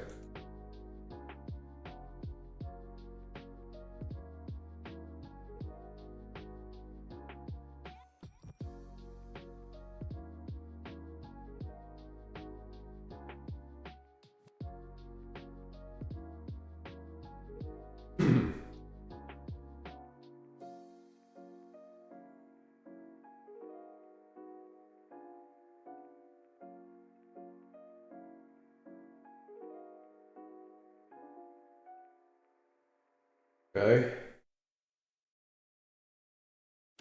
Okay.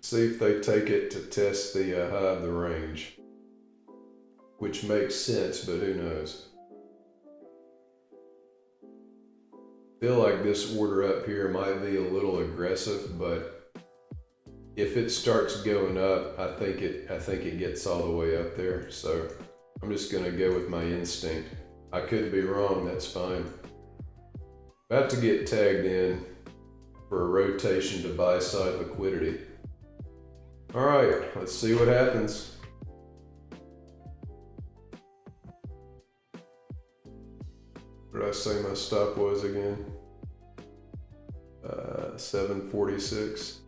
See if they take it to test the high of the range, which makes sense, but who knows? Feel like this order up here might be a little aggressive, but if it starts going up, I think it gets all the way up there. So I'm just gonna go with my instinct. I could be wrong, that's fine. About to get tagged in for a rotation to buy side liquidity. All right, let's see what happens. What did I say my stop was again? 746.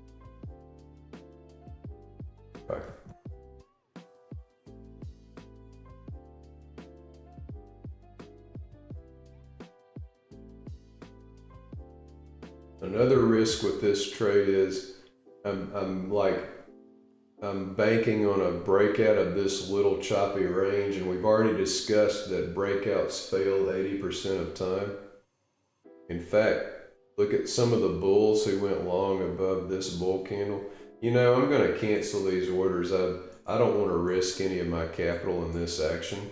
Okay. Another risk with this trade is I'm banking on a breakout of this little choppy range, and we've already discussed that breakouts fail 80% of time. In fact, look at some of the bulls who went long above this bull candle. You know, I'm going to cancel these orders. I don't want to risk any of my capital in this action.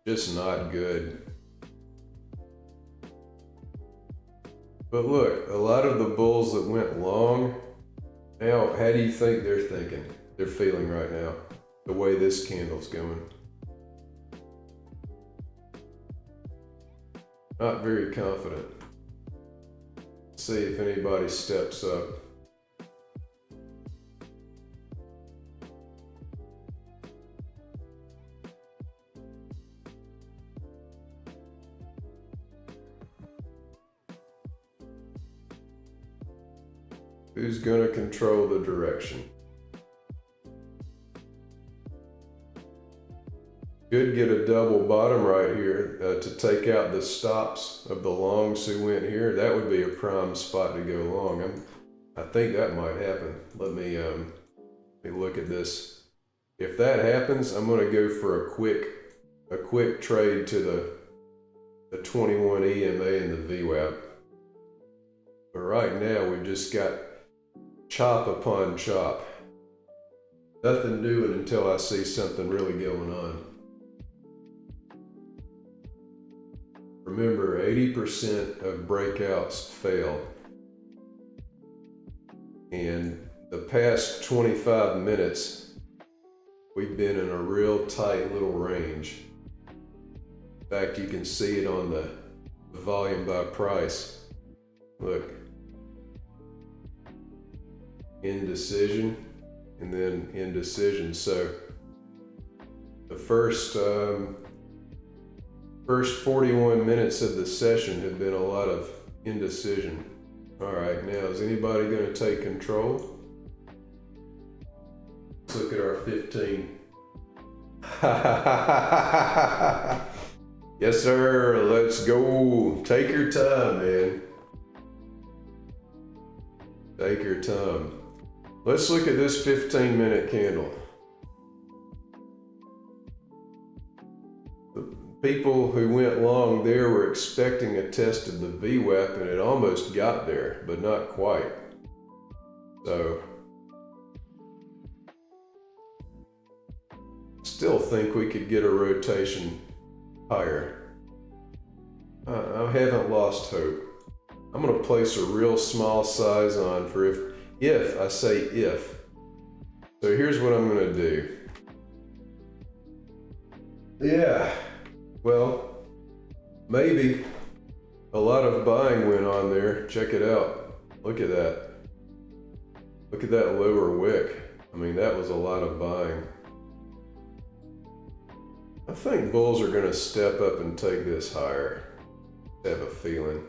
Just not good. But look, a lot of the bulls that went long, now, how do you think they're thinking? They're feeling right now, the way this candle's going. Not very confident. See if anybody steps up. Who's going to control the direction? Could get a double bottom right here to take out the stops of the longs who went here. That would be a prime spot to go long. I think that might happen. Let me look at this. If that happens, I'm going to go for a quick trade to the 21 EMA and the VWAP. But right now we've just got chop upon chop. Nothing doing until I see something really going on. Remember, 80% of breakouts fail. And the past 25 minutes, we've been in a real tight little range. In fact, you can see it on the volume by price. Look. Indecision, and then indecision. So the first 41 minutes of the session had been a lot of indecision. All right, now is anybody going to take control? Let's look at our 15. Yes, sir. Let's go. Take your time, man. Take your time. Let's look at this 15-minute candle. The people who went long there were expecting a test of the VWAP, and it almost got there, but not quite. So, still think we could get a rotation higher. I haven't lost hope. I'm going to place a real small size on for if I say if. So here's what I'm going to do. Yeah, well, maybe A lot of buying went on there. Check it out. Look at that. Look at that lower wick. I mean, that was a lot of buying. I think bulls are going to step up and take this higher. I have a feeling.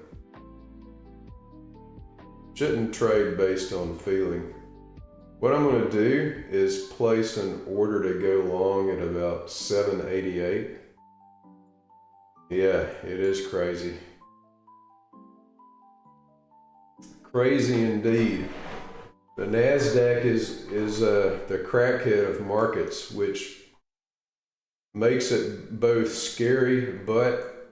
Shouldn't trade based on feeling. What I'm going to do is place an order to go long at about 788. Yeah, it is crazy. Crazy indeed. The NASDAQ is the crackhead of markets, which makes it both scary but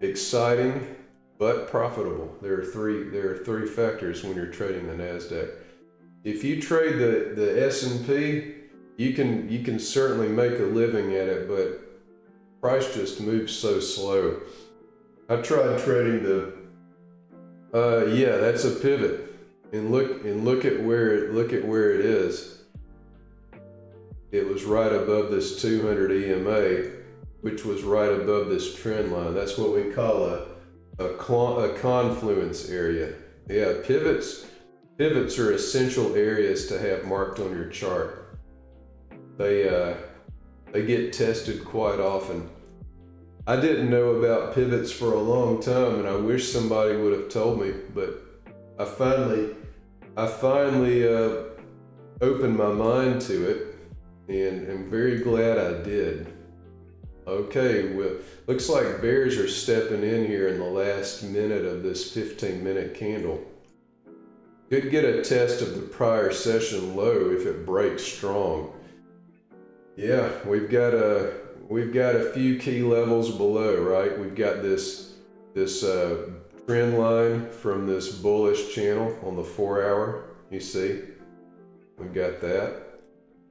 exciting but profitable. There are three factors when you're trading the NASDAQ. If you trade the S&P, you can certainly make a living at it, but price just moves so slow. I tried trading yeah, that's a pivot. And look at where it is. It was right above this 200 EMA, which was right above this trend line. That's what we call a confluence area. Yeah, pivots are essential areas to have marked on your chart. They get tested quite often. I didn't know about pivots for a long time, and I wish somebody would have told me, but I finally opened my mind to it, and I'm very glad I did. Okay, well, looks like bears are stepping in here in the last minute of this 15-minute candle. Could get a test of the prior session low if it breaks strong. Yeah, we've got a few key levels below, right? We've got this trend line from this bullish channel on the 4-hour. You see, we've got that.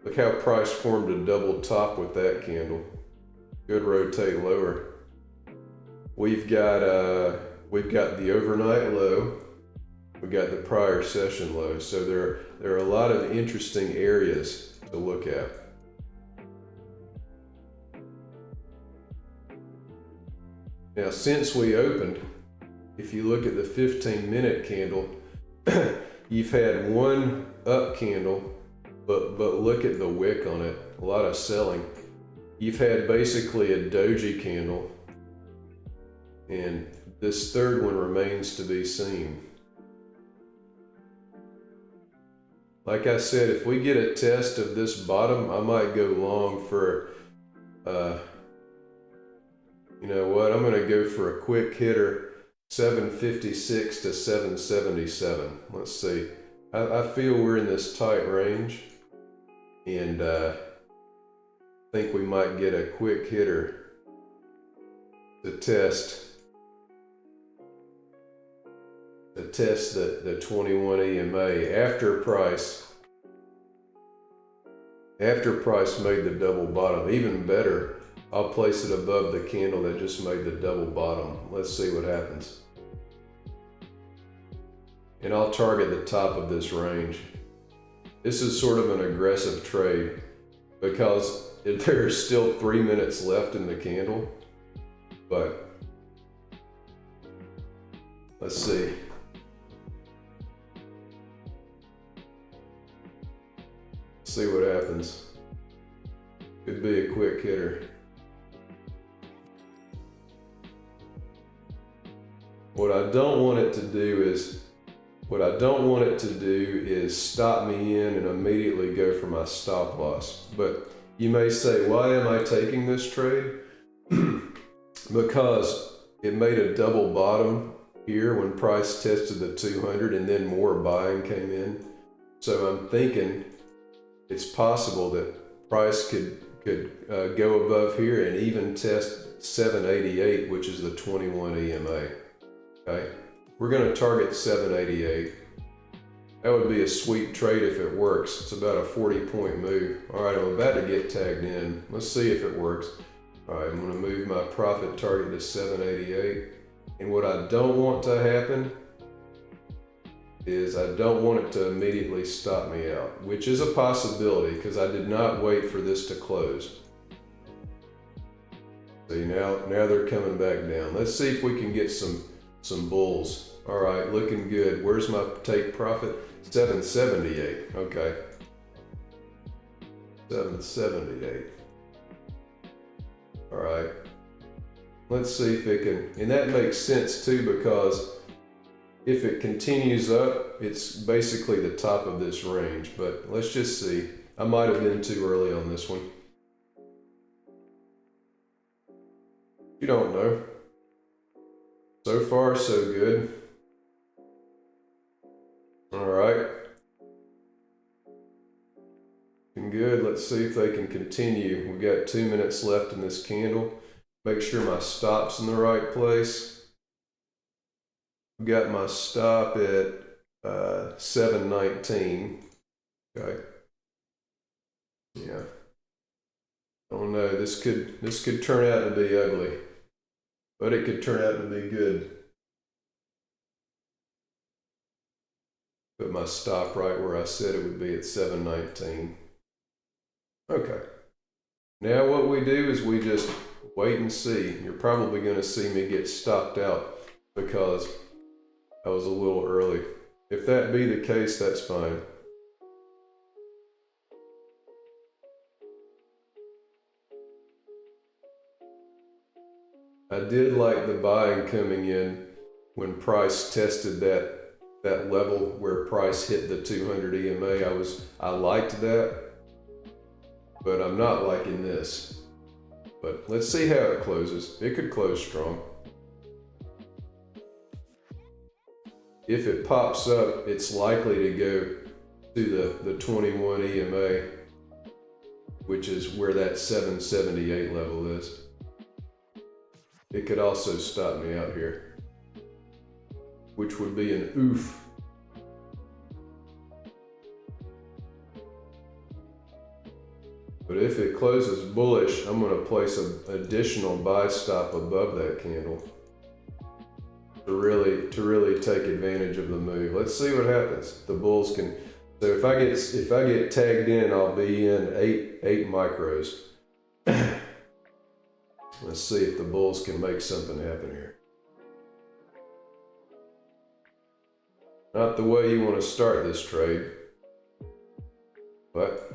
Look how price formed a double top with that candle. Good rotate lower. We've got the overnight low. We got the prior session low. So there are a lot of interesting areas to look at. Now, since we opened, if you look at the 15-minute candle, you've had one up candle, but look at the wick on it. A lot of selling. You've had basically a doji candle, and this third one remains to be seen. Like I said, if we get a test of this bottom, I might go long for, you know what, I'm gonna go for a quick hitter, 756 to 777. Let's see. I feel we're in this tight range, and I think we might get a quick hitter to test the 21 EMA after price made the double bottom. Even better, I'll place it above the candle that just made the double bottom. Let's see what happens. And I'll target the top of this range. This is sort of an aggressive trade because there's still 3 minutes left in the candle, but let's see. See what happens. Could be a quick hitter. What I don't want it to do is stop me in and immediately go for my stop loss. But you may say, why am I taking this trade? Because it made a double bottom here when price tested the 200 and then more buying came in. So I'm thinking it's possible that price could go above here and even test 788, which is the 21 EMA. Okay, we're going to target 788. That would be a sweet trade if it works. It's about a 40-point move. All right, I'm about to get tagged in. Let's see if it works. All right, I'm going to move my profit target to 788. And what I don't want to happen is I don't want it to immediately stop me out, which is a possibility because I did not wait for this to close. See, now they're coming back down. Let's see if we can get some some bulls. All right, looking good. Where's my take profit? 778. Okay. 778. All right. Let's see if it can, and that makes sense too, because if it continues up, it's basically the top of this range, but let's just see. I might have been too early on this one. You don't know. So far, so good. All right. Looking good. Let's see if they can continue. We've got 2 minutes left in this candle. Make sure my stop's in the right place. I've got my stop at 719. Okay. Yeah. I don't know. This could turn out to be ugly, but it could turn out to be good. Put my stop right where I said it would be at 719. Okay. Now what we do is we just wait and see. You're probably going to see me get stopped out because I was a little early. If that be the case, that's fine. I did like the buying coming in when price tested that level where price hit the 200 EMA. I liked that, but I'm not liking this. But let's see how it closes. It could close strong. If it pops up, it's likely to go to the 21 EMA, which is where that 778 level is. It could also stop me out here, which would be an oof. But if it closes bullish, I'm going to place an additional buy stop above that candle to really take advantage of the move. Let's see what happens. The bulls can. So if I get tagged in, I'll be in eight micros. Let's see if the bulls can make something happen here. Not the way you want to start this trade, but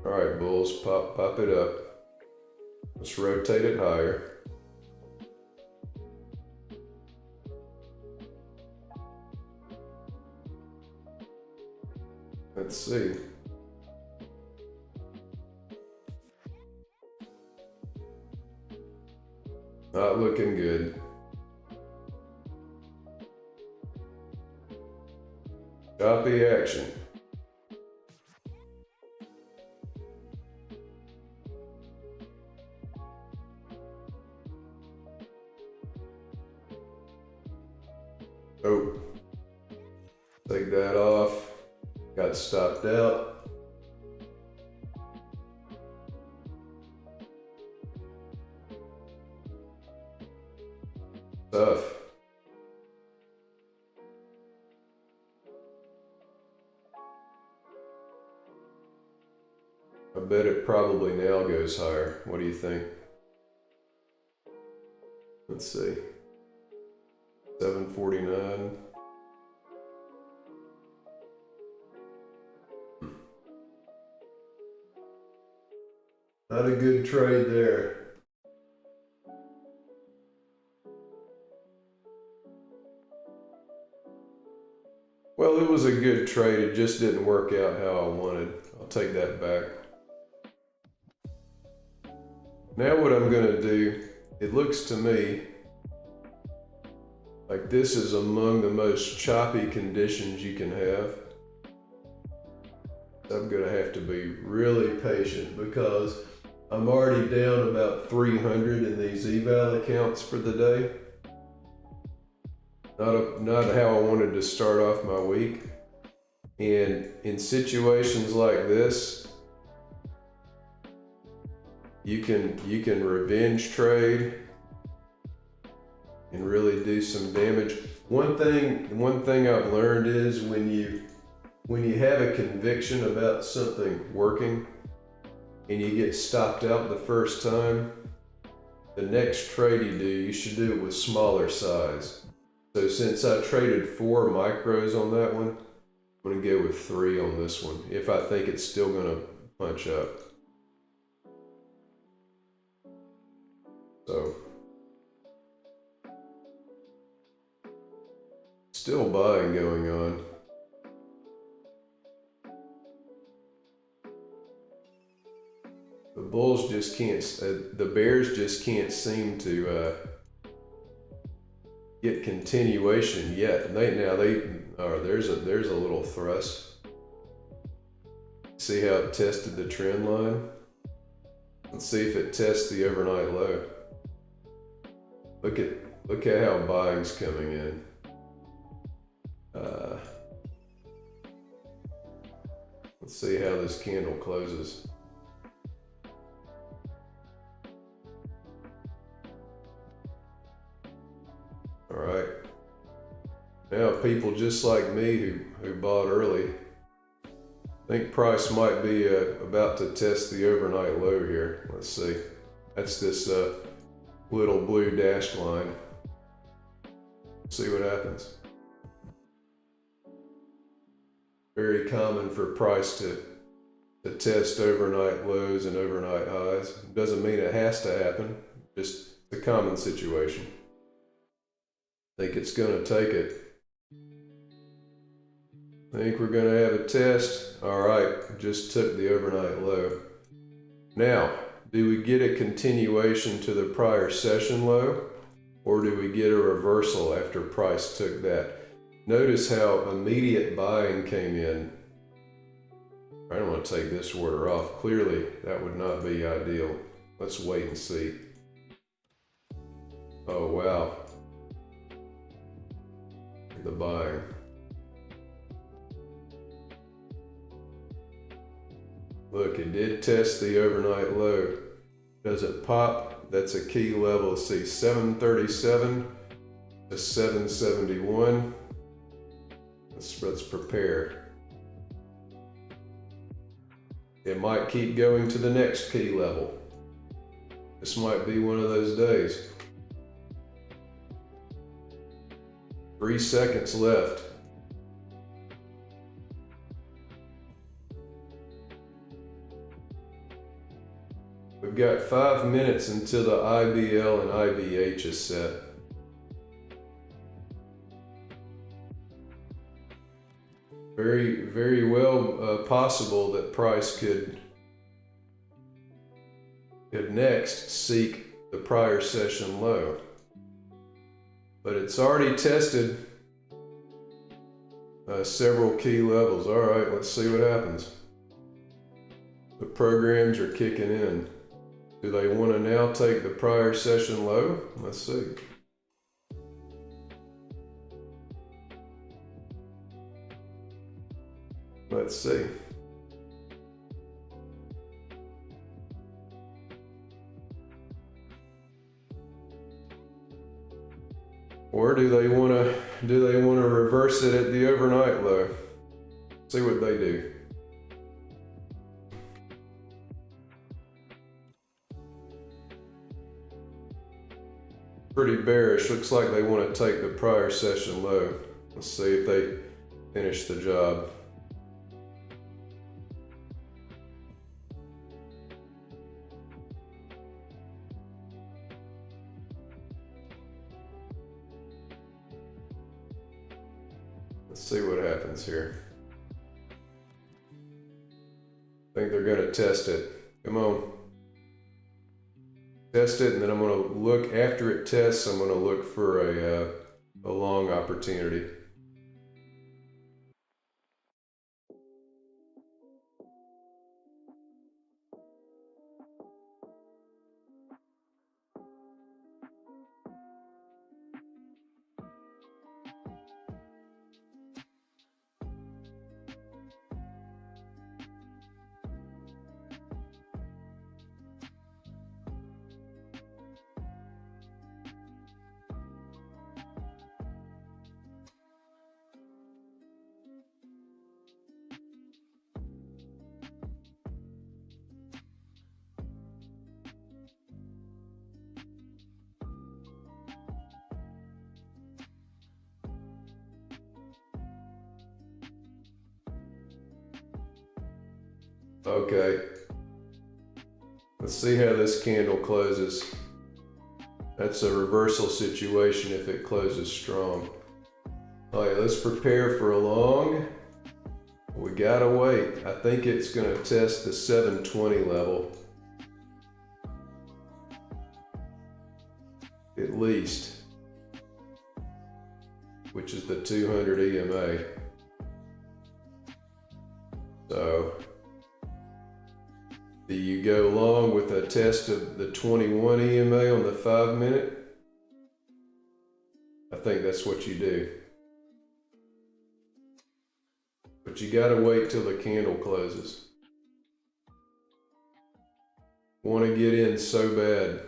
all right, bulls, pop it up. Let's rotate it higher. Let's see. Not looking good. Choppy action. Oh, take that off. Got stopped out. Tough. I bet it probably now goes higher. What do you think? Let's see. 749. Not a good trade there. Well, it was a good trade. It just didn't work out how I wanted. I'll take that back. Now what I'm going to do, it looks to me like this is among the most choppy conditions you can have. I'm going to have to be really patient because I'm already down about 300 in these eval accounts for the day. Not how I wanted to start off my week. And in situations like this, you can revenge trade and really do some damage. One thing I've learned is when you have a conviction about something working and you get stopped out the first time, the next trade you do, you should do it with smaller size. So since I traded 4 micros on that one, I'm gonna go with 3 on this one, if I think it's still gonna punch up. So, still buying going on. The bulls just can't, the bears just can't seem to get continuation yet. There's a little thrust. See how it tested the trend line? Let's see if it tests the overnight low. Look at how buying's coming in. Let's see how this candle closes. All right. Now people just like me who bought early, think price might be about to test the overnight low here. Let's see. That's this little blue dashed line. See what happens. Very common for price to test overnight lows and overnight highs. Doesn't mean it has to happen, just a common situation. Think it's gonna take it. Think we're gonna have a test. All right, just took the overnight low. Now, do we get a continuation to the prior session low, or do we get a reversal after price took that? Notice how immediate buying came in. I don't want to take this order off. Clearly, that would not be ideal. Let's wait and see. Oh, wow. The buying. Look, it did test the overnight low. Does it pop? That's a key level. See, 737 to 771. Let's prepare. It might keep going to the next key level. This might be one of those days. 3 seconds left. We've got 5 minutes until the IBL and IBH is set. Very, very well possible that price could next seek the prior session low. But it's already tested several key levels. All right, let's see what happens. The programs are kicking in. Do they want to now take the prior session low? Let's see. Let's see. Or do they want to reverse it at the overnight low? See what they do. Pretty bearish. Looks like they want to take the prior session low. Let's see if they finish the job. Let's see what happens here. I think they're going to test it. Come on. Test it, and then I'm going to look, after it tests, I'm going to look for a long opportunity. Okay. Let's see how this candle closes. That's a reversal situation if it closes strong. All right, let's prepare for a long. We gotta wait. I think it's gonna test the 720 level. At least. Which is the 200 EMA. So, do you go long with a test of the 21 EMA on the 5 minute? I think that's what you do. But you gotta wait till the candle closes. Want to get in so bad.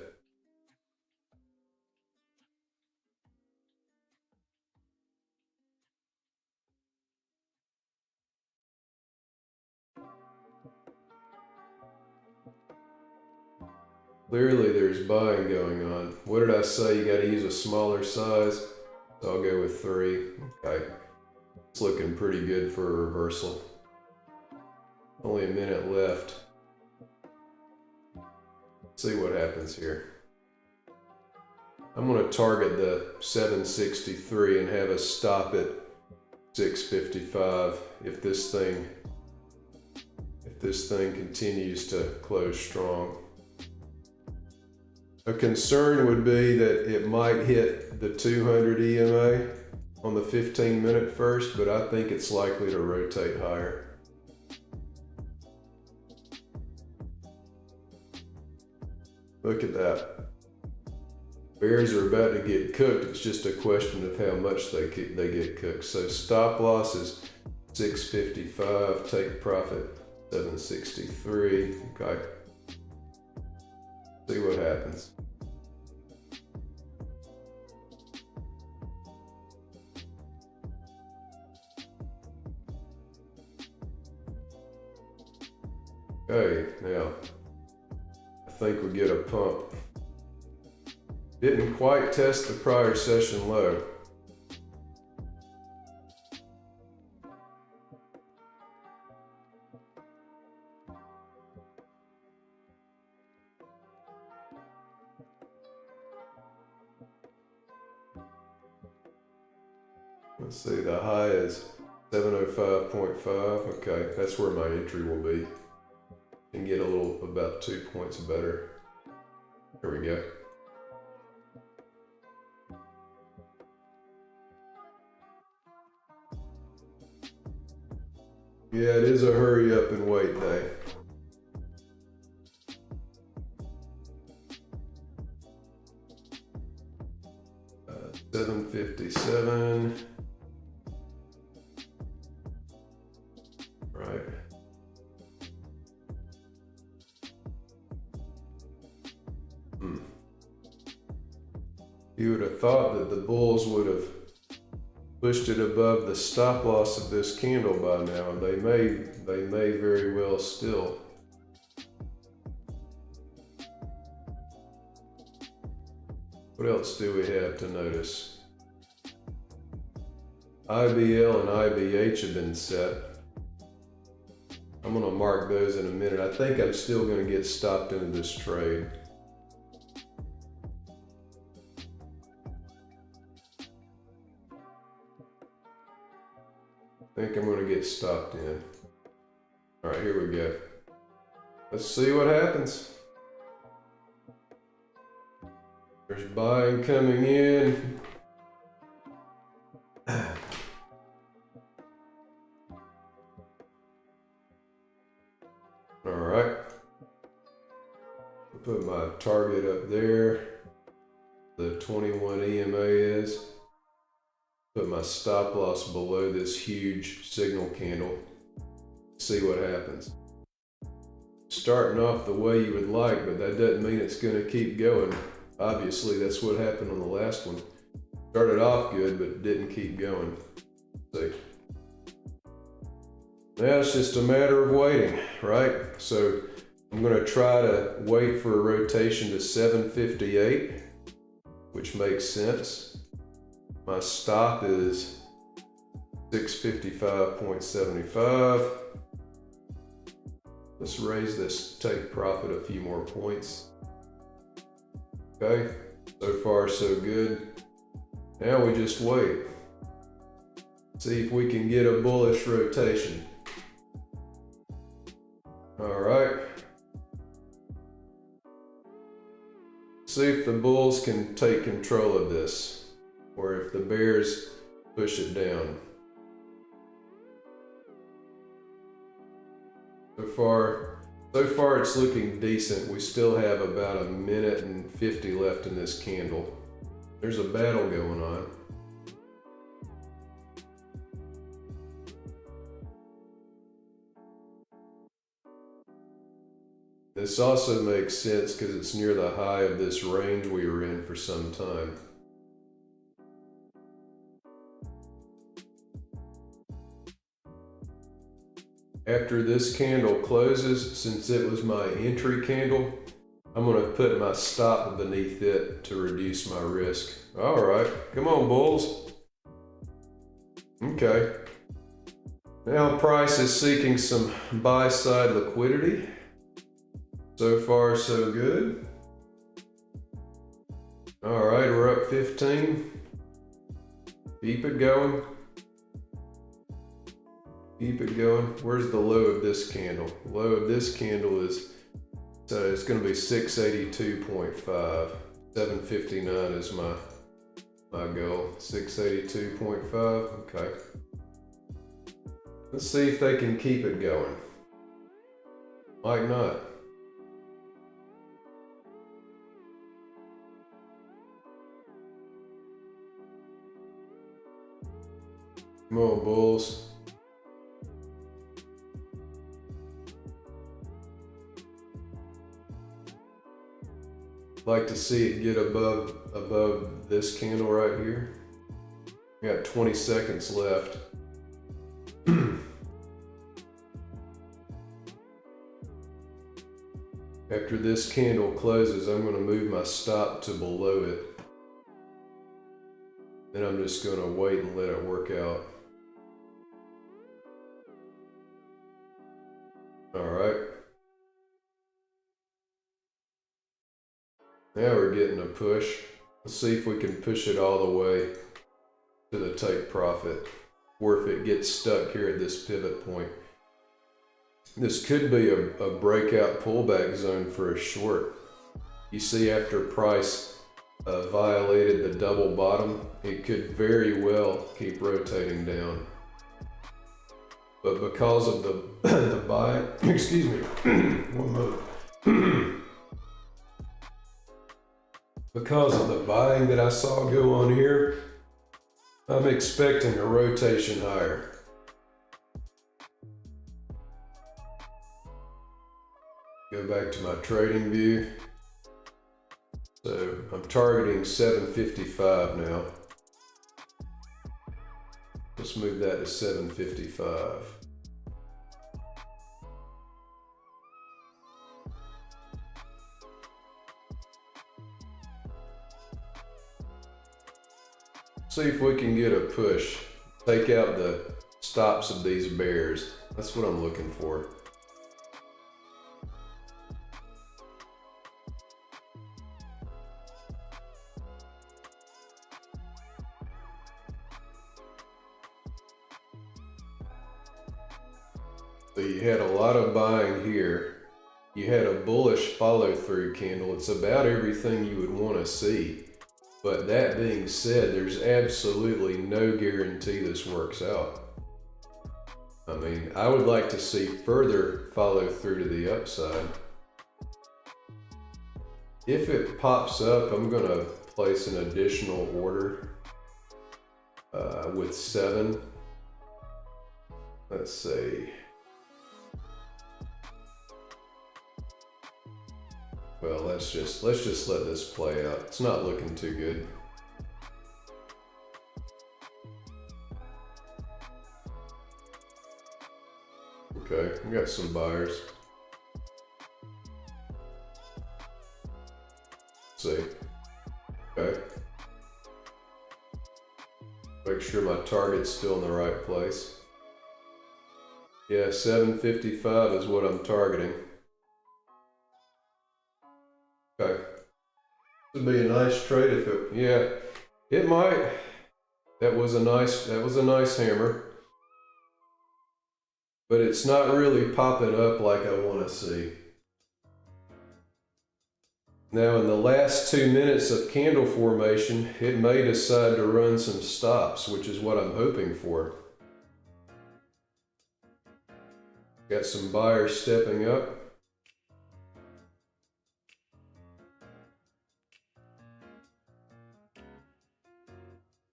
Clearly there's buying going on. What did I say? You gotta use a smaller size. So I'll go with 3. Okay. It's looking pretty good for a reversal. Only a minute left. Let's see what happens here. I'm gonna target the 763 and have us stop at 655 if this thing continues to close strong. A concern would be that it might hit the 200 EMA on the 15 minute first, but I think it's likely to rotate higher. Look at that. Bears are about to get cooked. It's just a question of how much they get cooked. So stop loss is 655, take profit 763. Okay. See what happens. Okay, now I think we get a pump. Didn't quite test the prior session low. Let's see, the high is 705.5. Okay, that's where my entry will be. And get a little, about 2 points better. There we go. Yeah, it is a hurry up and wait day. Uh, 757. Right. You would have thought that the bulls would have pushed it above the stop loss of this candle by now, and they may very well still. What else do we have to notice? IBL and IBH have been set. I'm gonna mark those in a minute. I think I'm still gonna get stopped into this trade. I think I'm gonna get stopped in. All right, here we go. Let's see what happens. There's buying coming in. All right. Put my target up there. The 21 EMA is. Put my stop loss below this huge signal candle. See what happens. Starting off the way you would like, but that doesn't mean it's going to keep going. Obviously, that's what happened on the last one. Started off good, but didn't keep going. See. Now it's just a matter of waiting, right? So I'm going to try to wait for a rotation to 758, which makes sense. My stop is 655.75. Let's raise this take profit a few more points. Okay, so far so good. Now we just wait. See if we can get a bullish rotation. All right. See if the bulls can take control of this, or if the bears push it down. So far it's looking decent. We still have about 1:50 left in this candle. There's a battle going on. This also makes sense because it's near the high of this range we were in for some time. After this candle closes, since it was my entry candle, I'm going to put my stop beneath it to reduce my risk. All right, come on, bulls. Okay. Now price is seeking some buy-side liquidity. So far, so good. All right, we're up 15. Keep it going. Keep it going. Where's the low of this candle? Low of this candle is, so it's going to be 682.5. 759 is my goal. 682.5. Okay. Let's see if they can keep it going. Might not. Come on, bulls. Like to see it get above this candle right here. We got 20 seconds left. After this candle closes, I'm going to move my stop to below it. Then I'm just going to wait and let it work out. All right. Now we're getting a push. Let's see if we can push it all the way to the take profit, or if it gets stuck here at this pivot point. This could be a breakout pullback zone for a short. You see, after price violated the double bottom, it could very well keep rotating down. But because of the buy, excuse me, one moment. Because of the buying that I saw go on here, I'm expecting a rotation higher. Go back to my trading view. So I'm targeting 755 now. Let's move that to 755. See if we can get a push. Take out the stops of these bears. That's what I'm looking for. So you had a lot of buying here. You had a bullish follow-through candle. It's about everything you would want to see. But that being said, there's absolutely no guarantee this works out. I mean, I would like to see further follow through to the upside. If it pops up, I'm going to place an additional order with 7. Let's see. Well, let's just let this play out. It's not looking too good. Okay, we got some buyers. Let's see. Okay. Make sure my target's still in the right place. Yeah, 755 is what I'm targeting. Okay. This would be a nice trade if it, yeah, it might. That was a nice hammer. But it's not really popping up like I want to see. Now in the last 2 minutes of candle formation, it may decide to run some stops, which is what I'm hoping for. Got some buyers stepping up.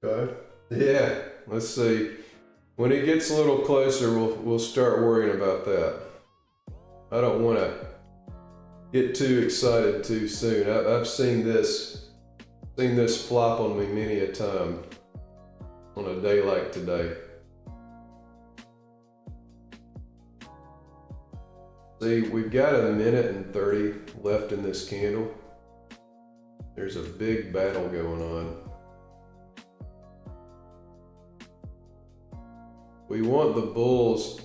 Okay. Yeah, let's see. When it gets a little closer, we'll start worrying about that. I don't want to get too excited too soon. I've seen this flop on me many a time on a day like today. See, we've got 1:30 left in this candle. There's a big battle going on. We want the bulls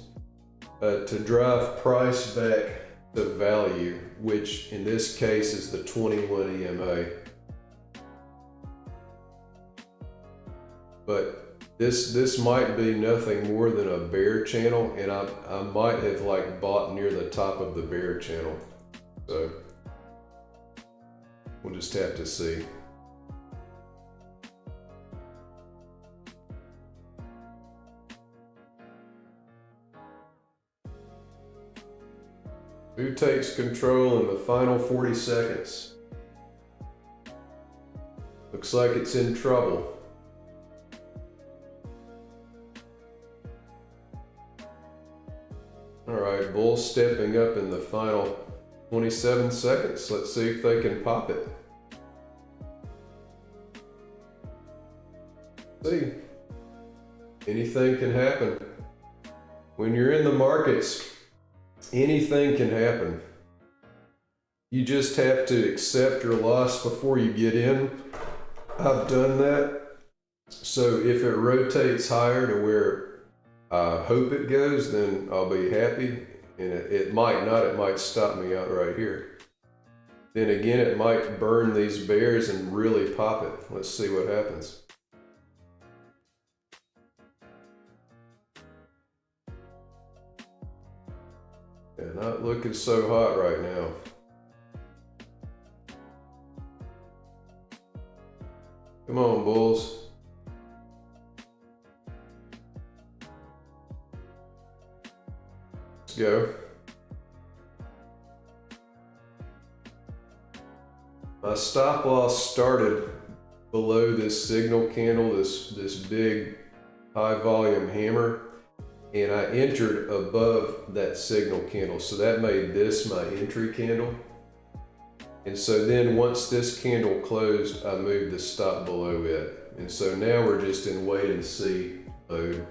to drive price back to value, which in this case is the 21 EMA. But this might be nothing more than a bear channel, and I might have like bought near the top of the bear channel. So we'll just have to see. Who takes control in the final 40 seconds? Looks like it's in trouble. All right, bulls stepping up in the final 27 seconds. Let's see if they can pop it. See, anything can happen. When you're in the markets, anything can happen. You just have to accept your loss before you get in. I've done that. So if it rotates higher to where I hope it goes, then I'll be happy. And it might not, it might stop me out right here. Then again, it might burn these bears and really pop it. Let's see what happens. Yeah, not looking so hot right now. Come on, bulls. Let's go. My stop loss started below this signal candle, this big high volume hammer, and I entered above that signal candle. So that made this my entry candle. And so then once this candle closed, I moved the stop below it. And so now we're just in wait and see mode.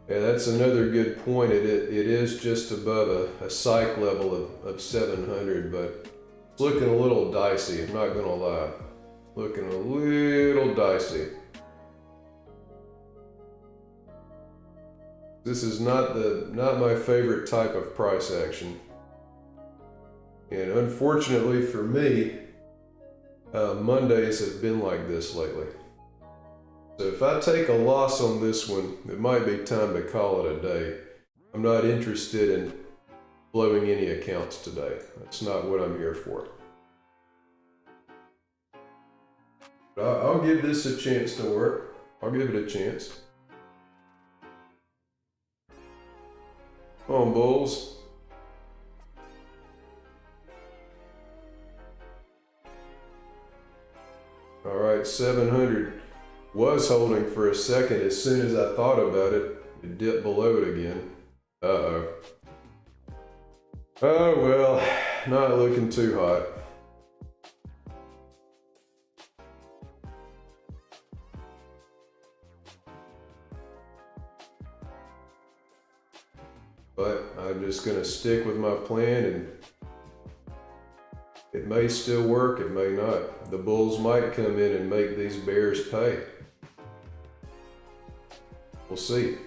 Yeah, that's another good point. It is just above a psych level of 700, but it's looking a little dicey, I'm not gonna lie. Looking a little dicey. This is not my favorite type of price action. And unfortunately for me, Mondays have been like this lately. So if I take a loss on this one, it might be time to call it a day. I'm not interested in blowing any accounts today. That's not what I'm here for. But I'll give this a chance to work. I'll give it a chance. Come on, bulls. All right, 700 was holding for a second. As soon as I thought about it, it dipped below it again. Uh-oh. Oh, well, not looking too hot. But I'm just gonna stick with my plan, and it may still work, it may not. The bulls might come in and make these bears pay. We'll see.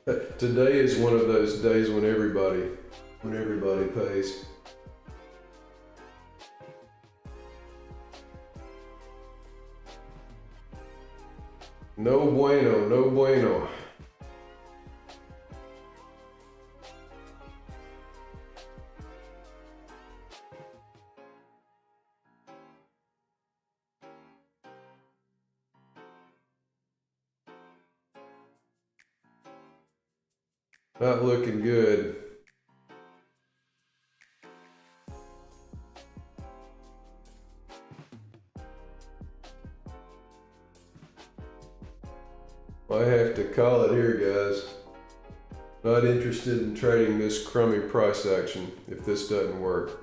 Today is one of those days when everybody pays. No bueno, no bueno. Not looking good. I have to call it here, guys. Not interested in trading this crummy price action if this doesn't work.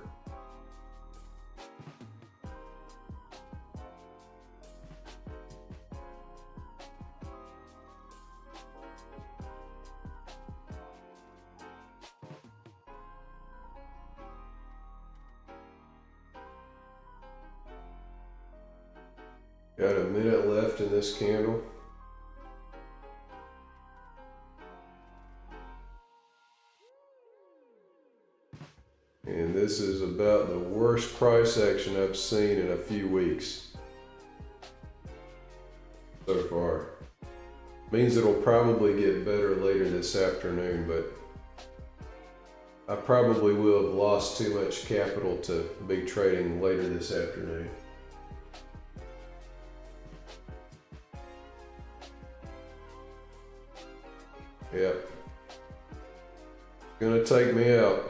Got a minute left in this candle. And this is about the worst price action I've seen in a few weeks so far. Means it'll probably get better later this afternoon, but I probably will have lost too much capital to be trading later this afternoon. Yep. Gonna take me out.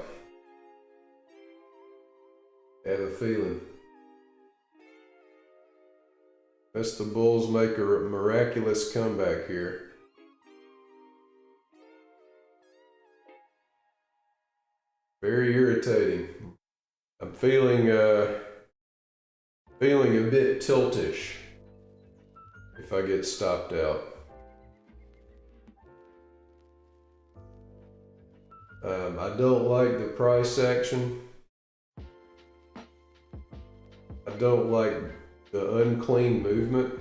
Have a feeling. Unless the Bulls make a miraculous comeback here. Very irritating. I'm feeling a bit tiltish if I get stopped out. I don't like the price action. I don't like the unclean movement.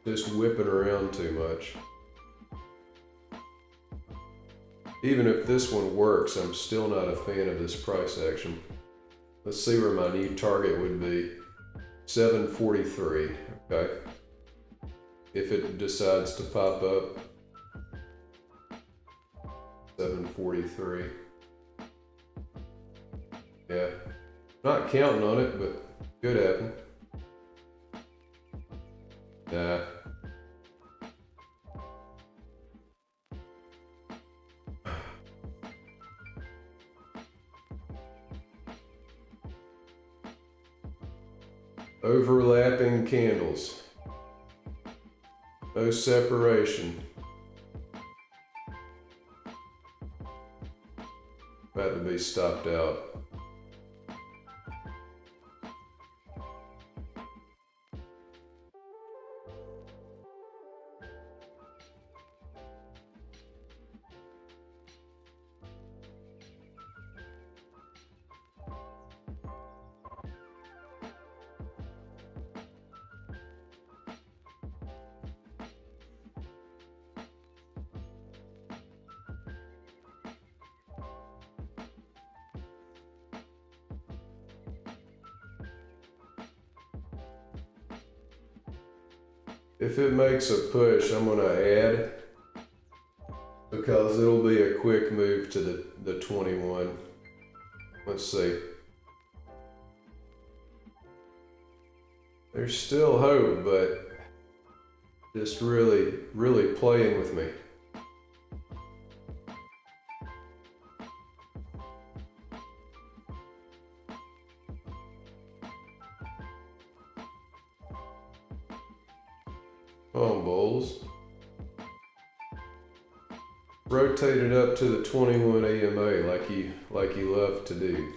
Just whipping around too much. Even if this one works, I'm still not a fan of this price action. Let's see where my new target would be. 743, okay? If it decides to pop up. 743. Yeah, not counting on it, but could happen. Nah. Overlapping candles. No separation. About to be stopped out. If it makes a push, I'm gonna add because it'll be a quick move to the 21. Let's see. There's still hope, but just really playing with me. Come on, Bulls. Rotate it up to the 21 EMA like you love to do.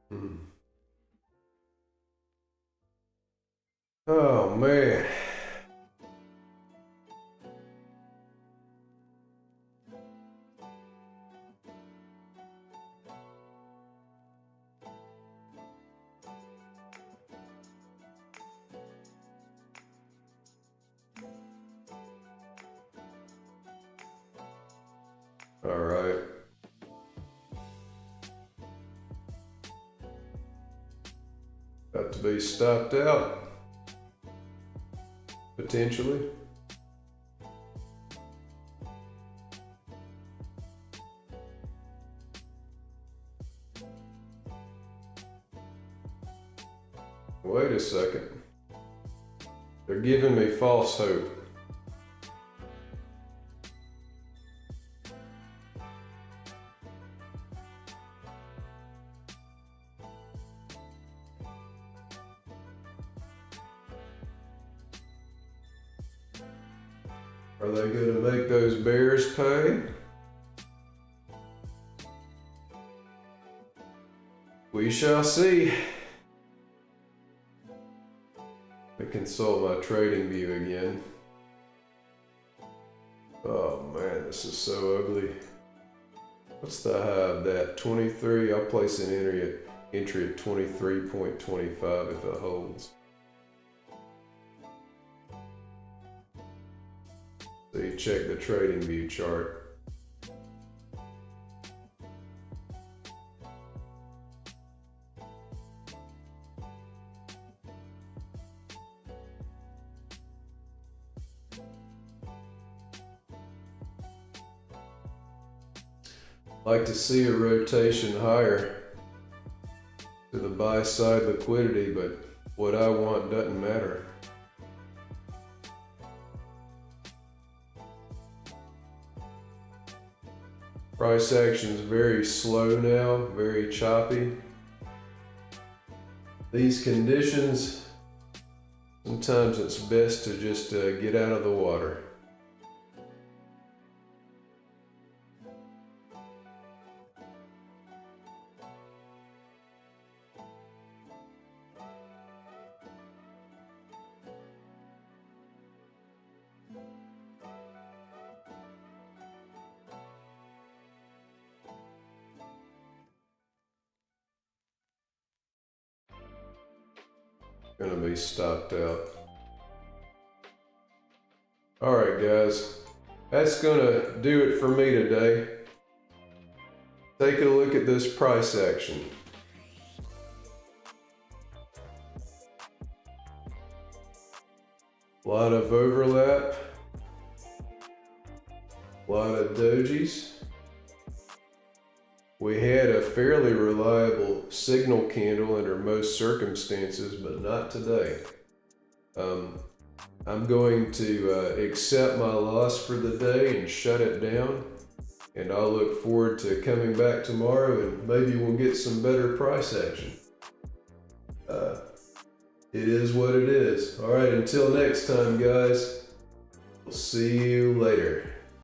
Hmm. Oh man. All right. About to be stopped out. Potentially. Wait a second. They're giving me false hope. Are they going to make those bears pay? We shall see. Let me consult my trading view again. Oh man, this is so ugly. What's the high of that? 23. I'll place an entry at 23.25 if it holds. So you check the trading view chart. Like to see a rotation higher to the buy side liquidity, but what I want doesn't matter. Price action is very slow now, very choppy. These conditions, sometimes it's best to just get out of the water. Gonna be stopped out. Alright guys, that's gonna do it for me today. Take a look at this price action. A lot of overlap, a lot of dojis. We had a fairly reliable signal candle under most circumstances, but not today. I'm going to accept my loss for the day and shut it down. And I'll look forward to coming back tomorrow and maybe we'll get some better price action. It is what it is. All right, until next time, guys. We'll see you later.